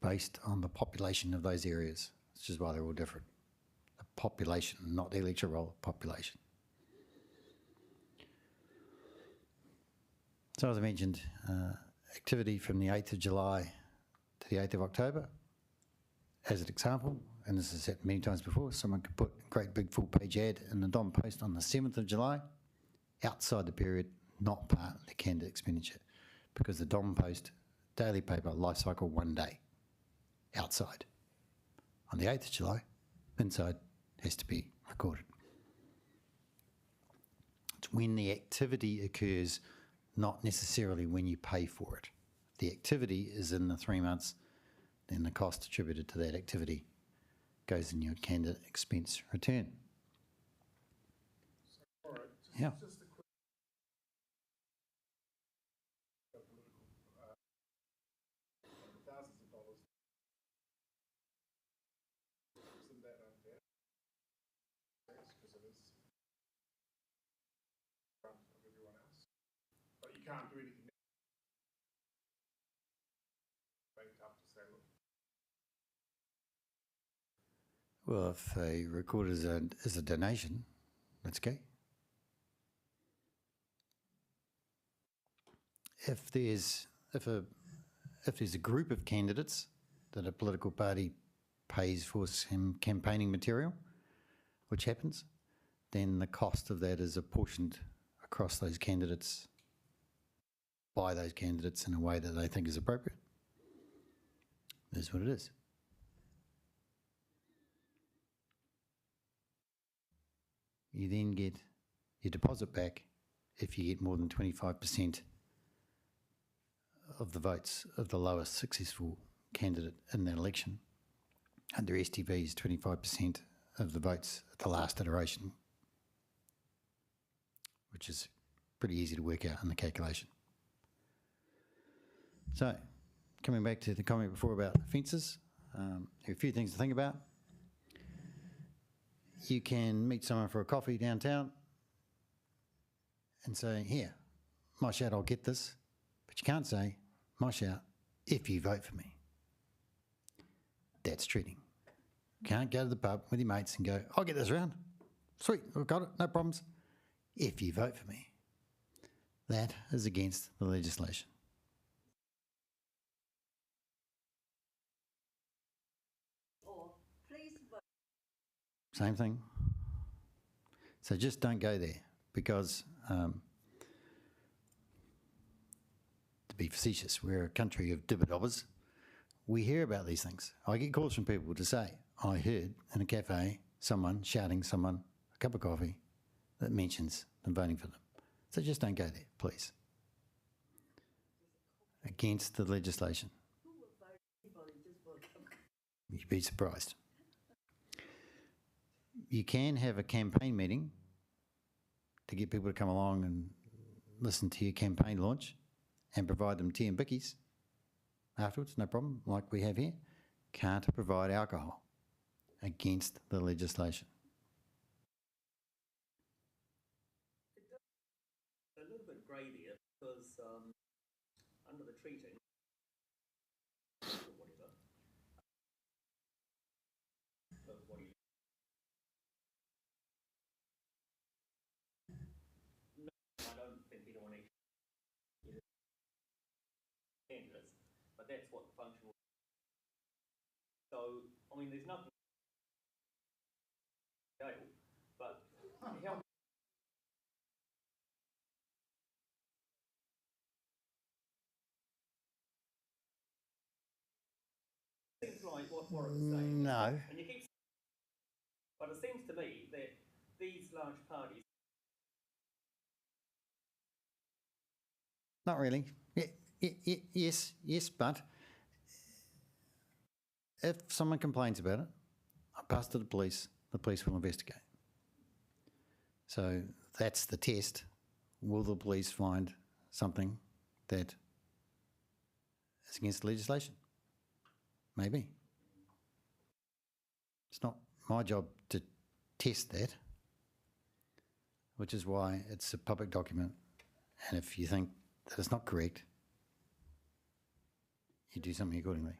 S1: Based on the population of those areas, which is why they're all different. The population, not the electoral roll, population. So as I mentioned, activity from the 8th of July to the 8th of October. As an example, and this is happened many times before, someone could put a great big full page ad in the Dom Post on the 7th of July, outside the period, not part of the candidate expenditure, because the Dom Post daily paper life cycle 1 day. Outside. On the 8th of July, inside has to be recorded. It's when the activity occurs, not necessarily when you pay for it. The activity is in the 3 months, then the cost attributed to that activity goes in your candidate expense return.
S2: All right.
S1: Yeah.
S2: Just a quick political thousands of dollars. Isn't that unfair? Because it is in front of everyone else. But you can't do anything. Make it up to say, look.
S1: Well, if they record it as a donation, that's okay. If there's a group of candidates that a political party pays for some campaigning material, which happens, then the cost of that is apportioned across those candidates by those candidates in a way that they think is appropriate. That's what it is. You then get your deposit back if you get more than 25% of the votes of the lowest successful candidate in that election. Under STVs, 25% of the votes at the last iteration, which is pretty easy to work out in the calculation. So, coming back to the comment before about offences, there are a few things to think about. You can meet someone for a coffee downtown and say, here, my shout, I'll get this. But you can't say, my shout, if you vote for me. That's treating. Can't go to the pub with your mates and go, I'll get this round. Sweet, we've got it, no problems. If you vote for me. That is against the legislation.
S5: Or please vote.
S1: Same thing. So just don't go there because, to be facetious, we're a country of dibber-dobbers. We hear about these things. I get calls from people to say, I heard in a cafe someone shouting someone a cup of coffee that mentions them voting for them. So just don't go there, please. Against the legislation.
S5: Who will vote anybody just for a cup of coffee?
S1: You'd be surprised. You can have a campaign meeting to get people to come along and listen to your campaign launch and provide them tea and bickies afterwards, no problem, like we have here. Can't provide alcohol. Against the legislation.
S3: A little bit grey there because under the treating, or whatever, what do you? No, I don't think anyone actually candidates, but that's what the function was. So, I mean, there's nothing. But how like what Warwick was saying.
S1: No.
S3: And you keep. But it seems to me that these large parties.
S1: Not really. Yes, but if someone complains about it, I pass to the police will investigate. So that's the test. Will the police find something that is against the legislation? Maybe. It's not my job to test that, which is why it's a public document. And if you think that it's not correct, you do something accordingly.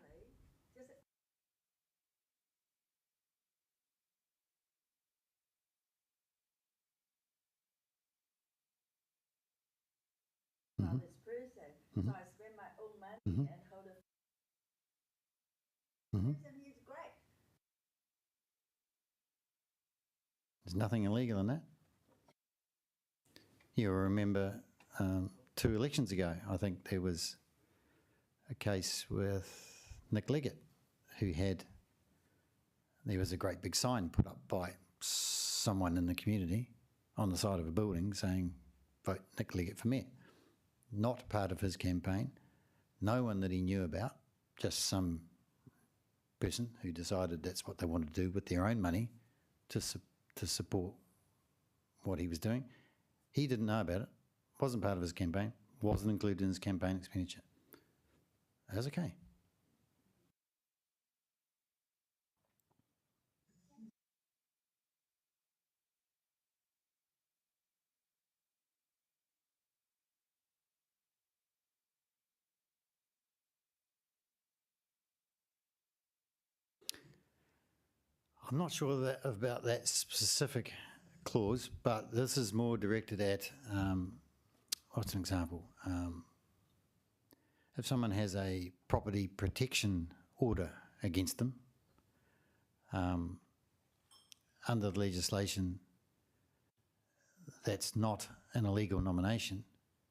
S5: About this person, so I spend my own money and hold a person. He's great.
S1: There's nothing illegal in that. You'll remember 2 elections ago, I think there was a case with Nick Leggett there was a great big sign put up by someone in the community on the side of a building saying, vote Nick Leggett for mayor. Not part of his campaign, no one that he knew about, just some person who decided that's what they wanted to do with their own money to support what he was doing. He didn't know about it, wasn't part of his campaign, wasn't included in his campaign expenditure. That was okay. I'm not sure about that specific clause, but this is more directed at, what's an example? If someone has a property protection order against them, under the legislation, that's not an illegal nomination,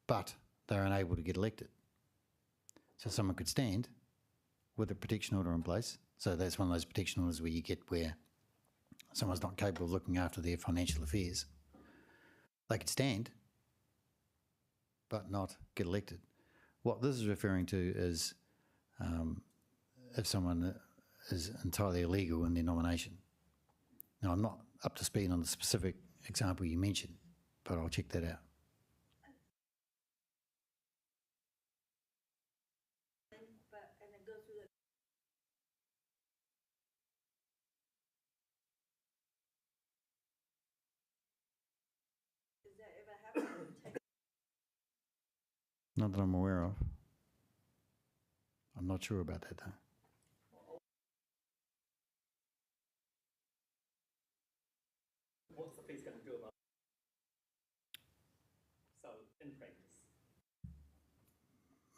S1: but they're unable to get elected. So someone could stand with a protection order in place. So that's one of those protection orders where you get where someone's not capable of looking after their financial affairs. They could stand, but not get elected. What this is referring to is if someone is entirely illegal in their nomination. Now, I'm not up to speed on the specific example you mentioned, but I'll check that out.
S5: And then go through the. Does that ever happen?
S1: Not that I'm aware of. I'm not sure about that though.
S3: What's the police going to do about it? So, in practice.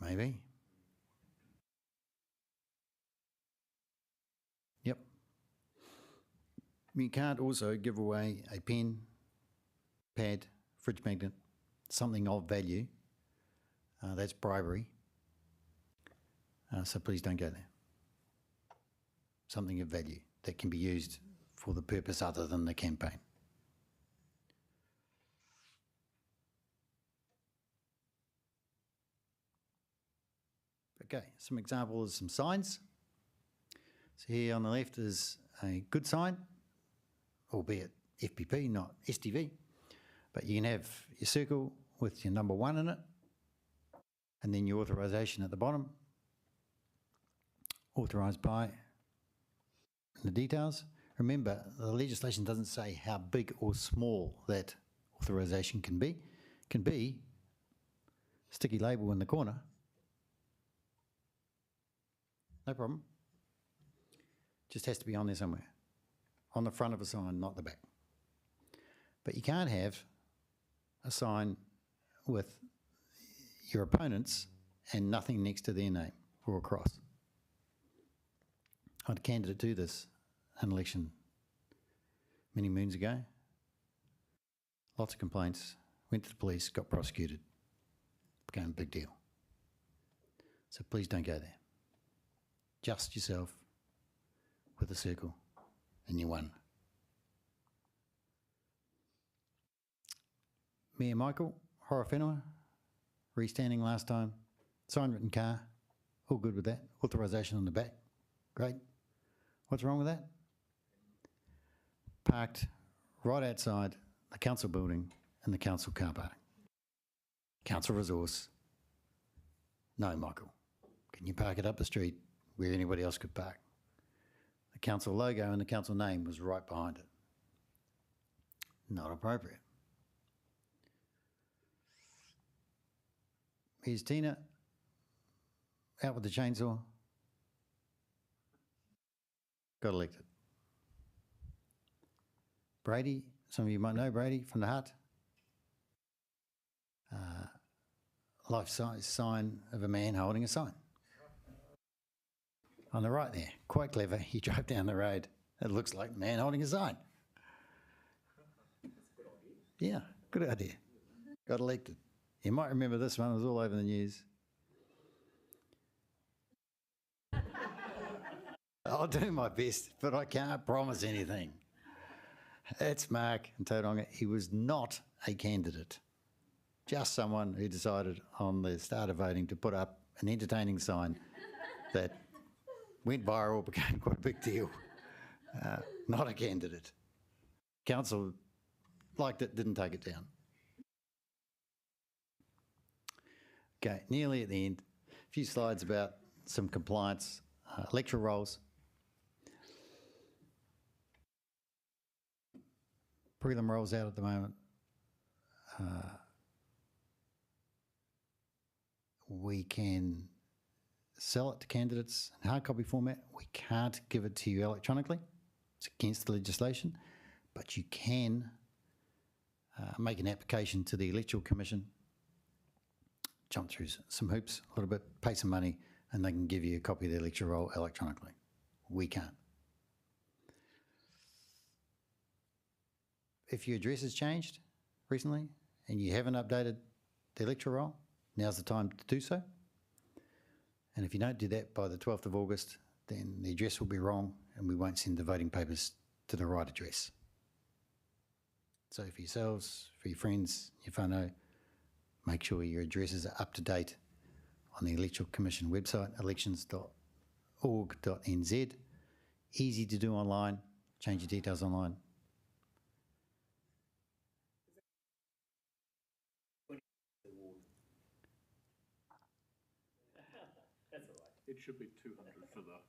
S1: Maybe. Yep. You can't also give away a pen, pad, fridge magnet, something of value. That's bribery. So please don't go there. Something of value that can be used for the purpose other than the campaign. Okay, some examples, some signs. So here on the left is a good sign, albeit FPP, not STV. But you can have your circle with your number 1 in it, and then your authorisation at the bottom. Authorised by the details. Remember, the legislation doesn't say how big or small that authorisation can be. It can be sticky label in the corner. No problem. Just has to be on there somewhere. On the front of a sign, not the back. But you can't have a sign with your opponents and nothing next to their name or a cross. I had a candidate do this in an election many moons ago. Lots of complaints, went to the police, got prosecuted, became a big deal. So please don't go there. Just yourself, with a circle, and you won. Mayor Michael, Hora Whenua, restanding last time, sign written car, all good with that. Authorisation on the back, great. What's wrong with that? Parked right outside the council building in the council car park. Council resource. No, Michael. Can you park it up the street where anybody else could park? The council logo and the council name was right behind it. Not appropriate. Here's Tina, out with the chainsaw, got elected. Brady, some of you might know Brady from the Hut. Life-size sign of a man holding a sign. On the right there, quite clever, he drove down the road. It looks like a man holding a sign. Yeah, good idea. Got elected. You might remember this one, it was all over the news. I'll do my best, but I can't promise anything. It's Mark in Tauranga. He was not a candidate, just someone who decided on the start of voting to put up an entertaining sign that went viral, became quite a big deal. Not a candidate. Council liked it, didn't take it down. Okay, nearly at the end. A few slides about some compliance, electoral rolls. Prelim rolls out at the moment. We can sell it to candidates in hard copy format. We can't give it to you electronically. It's against the legislation, but you can make an application to the Electoral Commission, jump through some hoops a little bit, pay some money, and they can give you a copy of the electoral roll electronically. We can't. If your address has changed recently and you haven't updated the electoral roll, now's the time to do so. And if you don't do that by the 12th of August, then the address will be wrong and we won't send the voting papers to the right address. So for yourselves, for your friends, your whānau, make sure your addresses are up to date on the Electoral Commission website, elections.org.nz. Easy to do online, change your details online.
S3: That's all right.
S2: It should be 200 for the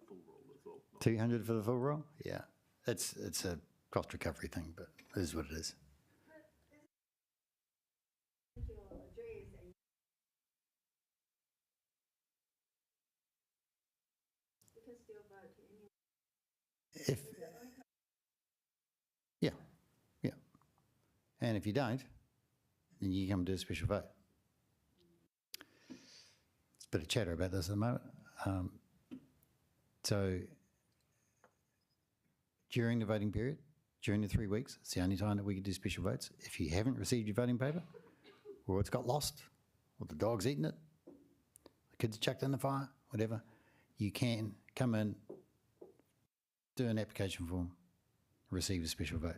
S2: full roll as well.
S1: 200 for the full roll? Yeah. It's a cost recovery thing, but it is what it is.
S5: Your address and you can still vote anyway.
S1: Yeah. And if you don't, then you come to a special vote. There's a bit of chatter about this at the moment. So during the voting period, during the 3 weeks, it's the only time that we can do special votes. If you haven't received your voting paper, or it's got lost, or the dog's eaten it, the kids chucked it in the fire, whatever, you can come in, do an application form, receive a special vote.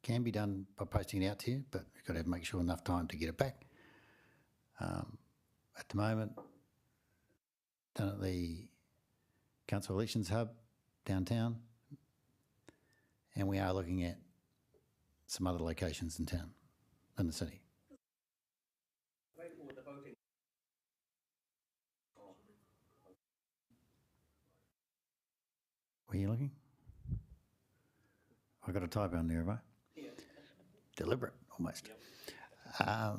S1: Can be done by posting it out to you, but you've got to make sure enough time to get it back. At the moment, done at the Council Elections Hub downtown, and we are looking at some other locations in town, in the city.
S3: Available with the voting.
S1: Were you looking? I got a typo on there, have I?
S3: Yeah.
S1: Deliberate, almost.
S3: Yep.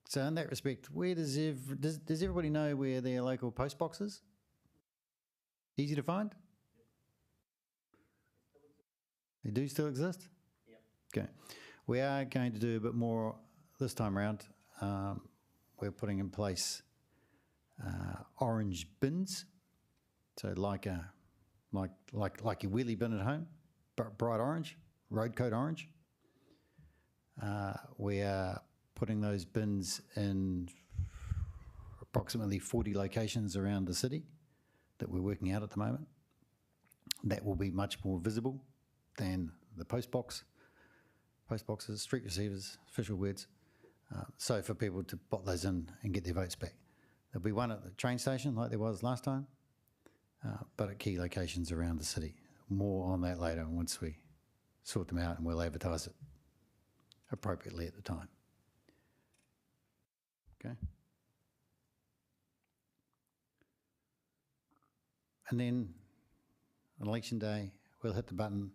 S1: So in that respect, where does everybody know where their local post box is? Easy to find? They do still exist?
S3: Yep.
S1: Okay. We are going to do a bit more this time around. We're putting in place orange bins. So like your wheelie bin at home, bright orange, road code orange. We are putting those bins in approximately 40 locations around the city. that we're working out at the moment. That will be much more visible than the postboxes, street receivers, official words. So for people to put those in and get their votes back. There'll be one at the train station like there was last time, but at key locations around the city. More on that later once we sort them out, and we'll advertise it appropriately at the time. Okay. And then on election day, we'll hit the button,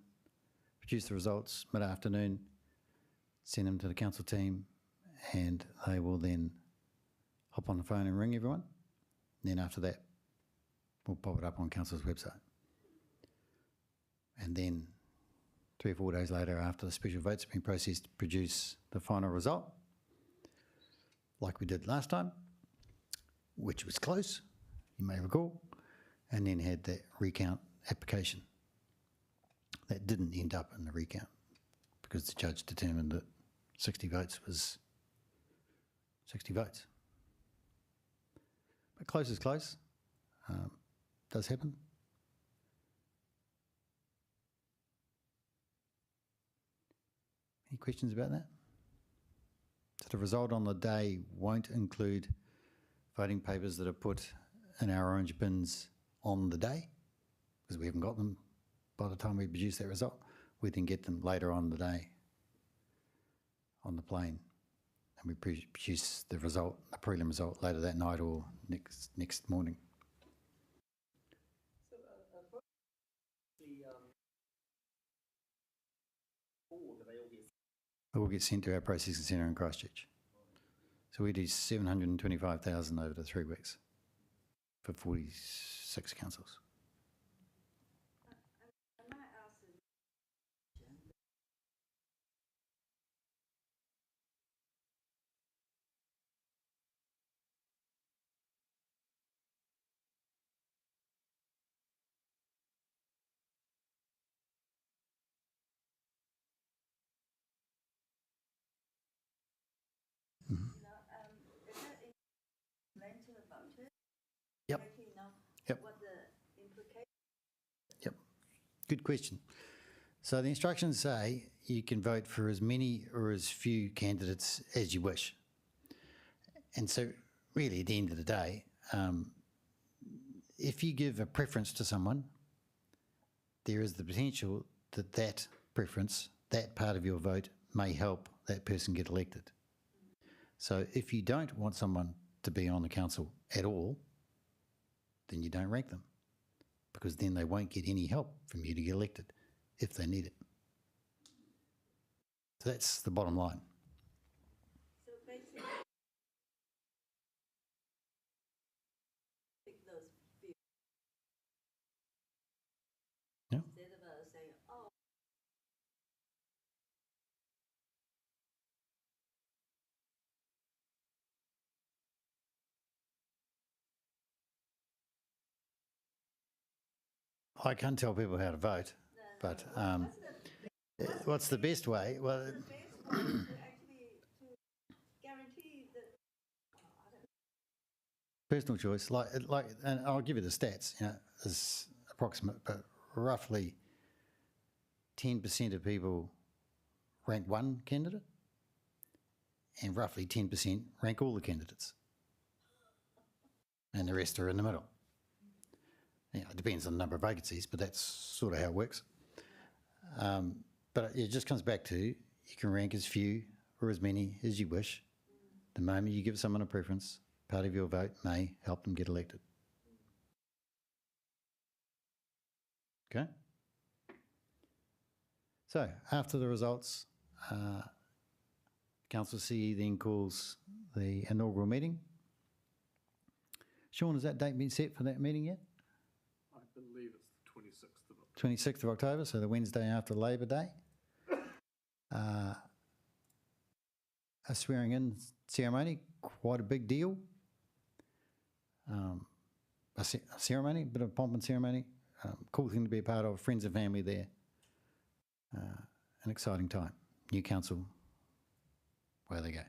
S1: produce the results mid-afternoon, send them to the council team, and they will then hop on the phone and ring everyone. And then after that, we'll pop it up on council's website. And then 3 or 4 days later, after the special votes have been processed, produce the final result, like we did last time, which was close, you may recall, and then had that recount application. That didn't end up in the recount because the judge determined that 60 votes was 60 votes. But close is close. Does happen. Any questions about that? So the result on the day won't include voting papers that are put in our orange bins on the day, because we haven't got them by the time we produce that result. We then get them later on the day on the plane, and we produce the result, the prelim result, later that night or next morning.
S3: So, do they all get?
S1: It will get sent to our processing centre in Christchurch. So we do 725,000 over the 3 weeks for 46 councils.
S5: I might ask a question. You know, is that explain to the voters?
S1: Yep.
S5: Making know
S1: Yep.
S5: what the implications.
S1: Yep. Good question. So the instructions say you can vote for as many or as few candidates as you wish. And so really at the end of the day, if you give a preference to someone, there is the potential that that preference, that part of your vote, may help that person get elected. So if you don't want someone to be on the council at all, then you don't rank them, because then they won't get any help from you to get elected if they need it. So that's the bottom line.
S5: So basically, pick those few.
S1: Yeah.
S5: Instead of saying, oh,
S1: I can't tell people how to vote, but what's the best way? Well,
S5: the best way to actually to guarantee that. I don't know.
S1: personal choice, and I'll give you the stats, you know, is approximate, but roughly 10% of people rank one candidate, and roughly 10% rank all the candidates, and the rest are in the middle. You know, it depends on the number of vacancies, but that's sort of how it works. But it just comes back to you can rank as few or as many as you wish. The moment you give someone a preference, part of your vote may help them get elected. Okay? So after the results, Council CE then calls the inaugural meeting. Sean, has that date been set for that meeting yet?
S2: I believe it's the 26th of October.
S1: 26th of October, so the Wednesday after Labor Day. A swearing in ceremony, quite a big deal. A ceremony, a bit of pomp and ceremony. Cool thing to be a part of, friends and family there. An exciting time. New council, where they go.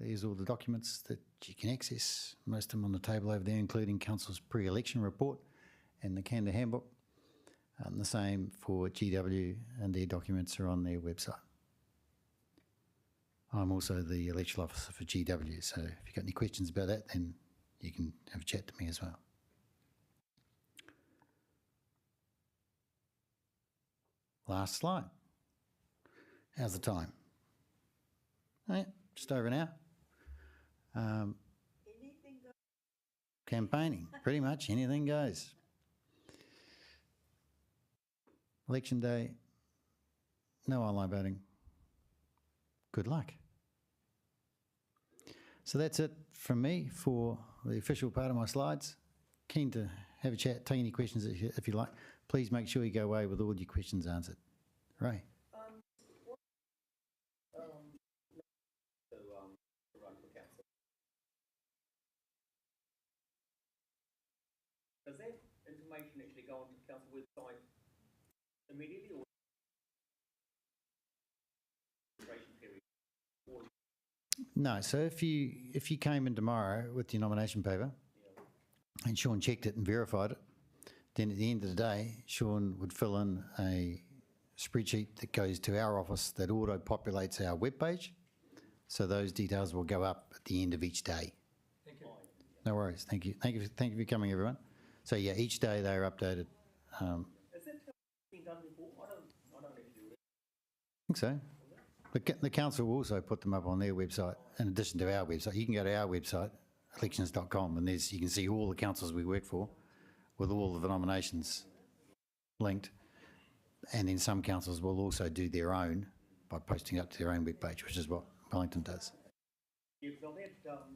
S1: there's all the documents that you can access, most of them on the table over there, including Council's pre-election report and the Canada Handbook. The same for GW, and their documents are on their website. I'm also the Electoral Officer for GW, so if you've got any questions about that, then you can have a chat to me as well. Last slide. How's the time? Oh, yeah, just over an hour.
S5: Anything goes.
S1: Campaigning, pretty much anything goes. Election day, no online voting. Good luck. So that's it from me for the official part of my slides. Keen to have a chat, take any questions if you like. Please make sure you go away with all your questions answered. Ray.
S3: To run for council. Does that information actually go onto the council website immediately, or registration period? Or
S1: No, so if you came in tomorrow with your nomination paper and Sean checked it and verified it, then at the end of the day, Sean would fill in a spreadsheet that goes to our office that auto-populates our webpage. So those details will go up at the end of each day.
S2: Thank you.
S1: No worries. Thank you. Thank you for coming, everyone. So yeah, each day they are updated.
S3: Is that been done before? I don't actually do it.
S1: I think so. The council will also put them up on their website in addition to our website. You can go to our website, elections.com, and you can see all the councils we work for with all of the nominations linked. And then some councils will also do their own by posting up to their own webpage, which is what Wellington does.
S3: Yeah, because I've had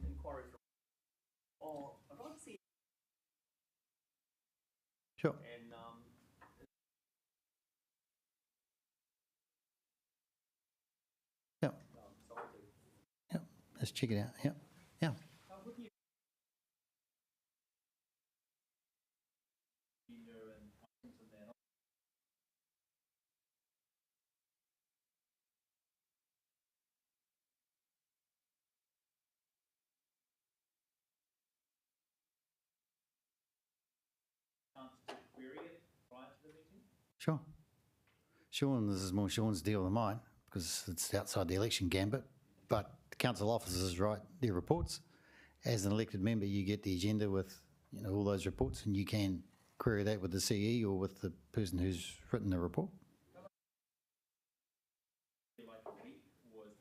S3: inquiries from, I'd like to see,
S1: Sure.
S3: and
S1: Yep.
S3: so I do.
S1: Yep. Let's check it out. Yep. Yeah.
S3: With you. Query it prior to the meeting?
S1: Sure. Sean, this is more Sean's deal than mine because it's outside the election gambit, but the council officers write their reports. As an elected member, you get the agenda with all those reports, and you can query that with the CE or with the person who's written the report.
S3: Like a week was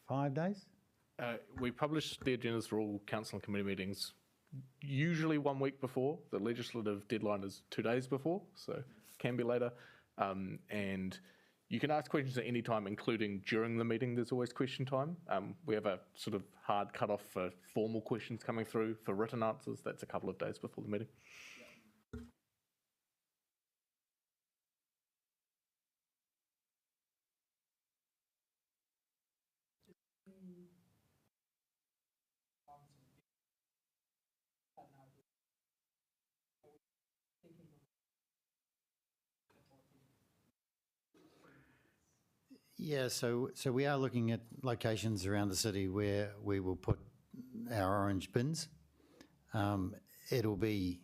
S1: 5 days?
S6: We publish the agendas for all council and committee meetings usually 1 week before. The legislative deadline is 2 days before, so can be later. And you can ask questions at any time, including during the meeting. There's always question time. We have a sort of hard cut-off for formal questions coming through. For written answers, that's a couple of days before the meeting.
S1: Yeah, so we are looking at locations around the city where we will put our orange bins. It'll be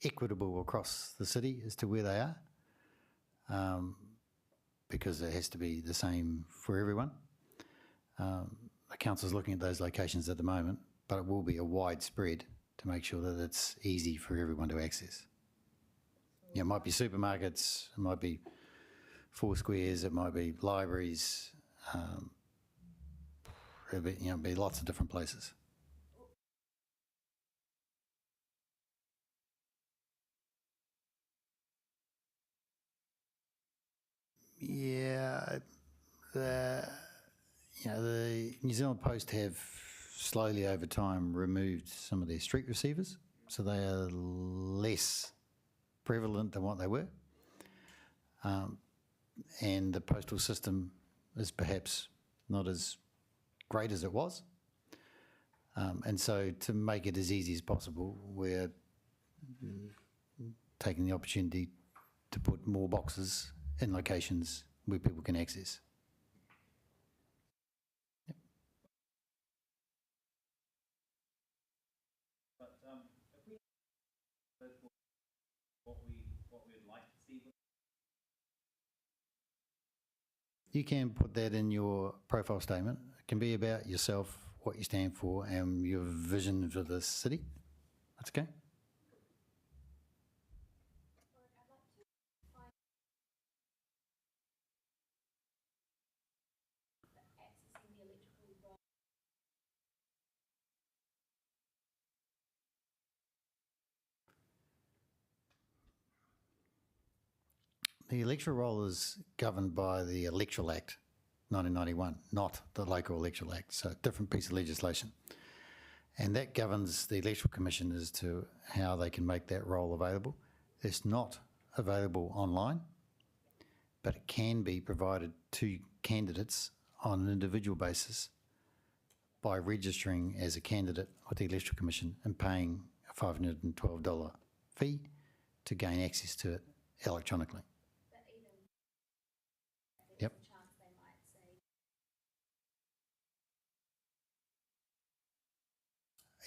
S1: equitable across the city as to where they are, because it has to be the same for everyone. The council's looking at those locations at the moment, but it will be a wide spread to make sure that it's easy for everyone to access. Yeah, it might be supermarkets, it might be four squares, it might be libraries, it'll be lots of different places. Yeah, the New Zealand Post have slowly over time removed some of their street receivers, so they are less prevalent than what they were. And the postal system is perhaps not as great as it was. And so to make it as easy as possible, we're taking the opportunity to put more boxes in locations where people can access.
S7: But if we what we'd like to see.
S1: You can put that in your profile statement. It can be about yourself, what you stand for, and your vision for the city. That's okay.
S4: accessing the electrical roll.
S1: The electoral roll is governed by the Electoral Act 1991, not the Local Electoral Act, so a different piece of legislation. And that governs the Electoral Commission as to how they can make that roll available. It's not available online, but it can be provided to candidates on an individual basis by registering as a candidate with the Electoral Commission and paying a $512 fee to gain access to it electronically.
S4: But even there's
S1: Yep.
S4: a chance they might say,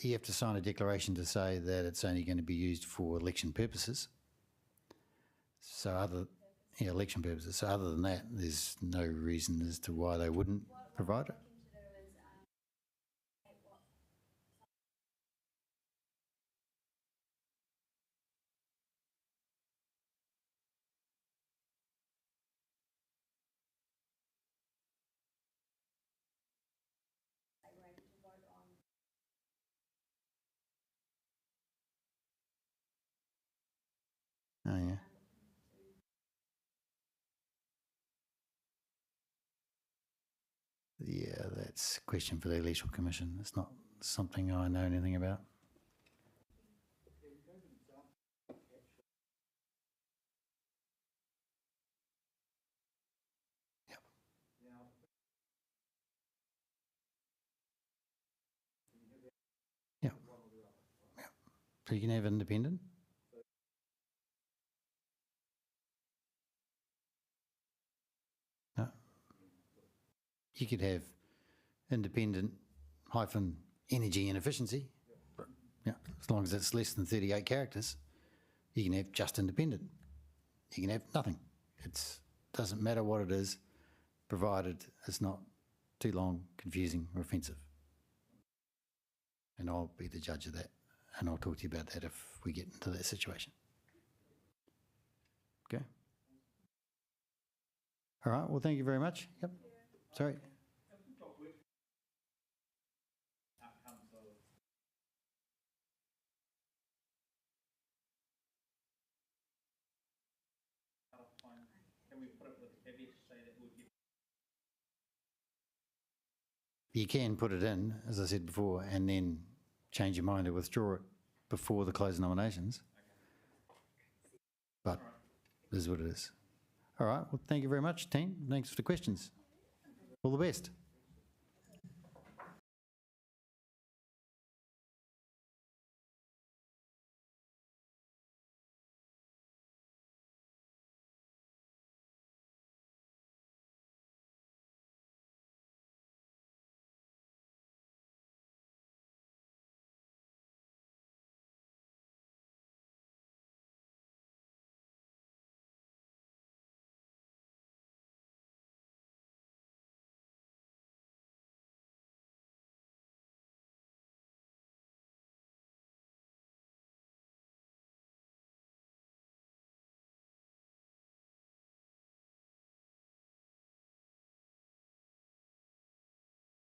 S1: You have to sign a declaration to say that it's only going to be used for election purposes. So election purposes. So other than that, there's no reason as to why they wouldn't provide it.
S4: looking to do is take what they were able to vote on.
S1: Oh, yeah. Yeah, that's a question for the Electoral Commission. It's not something I know anything about. Yep. Yep. Yep. So you can have independent. No. You could have independent hyphen energy and efficiency. Yeah, as long as it's less than 38 characters, you can have just independent. You can have nothing. It doesn't matter what it is, provided it's not too long, confusing, or offensive. And I'll be the judge of that, and I'll talk to you about that if we get into that situation. Okay. All right. Well, thank you very much. Yep. Sorry.
S7: Can we put it with a caveat to say that we'll get?
S1: You can put it in, as I said before, and then change your mind to withdraw it before the close of nominations. But this is what it is. All right. Well, thank you very much, team. Thanks for the questions. All the best.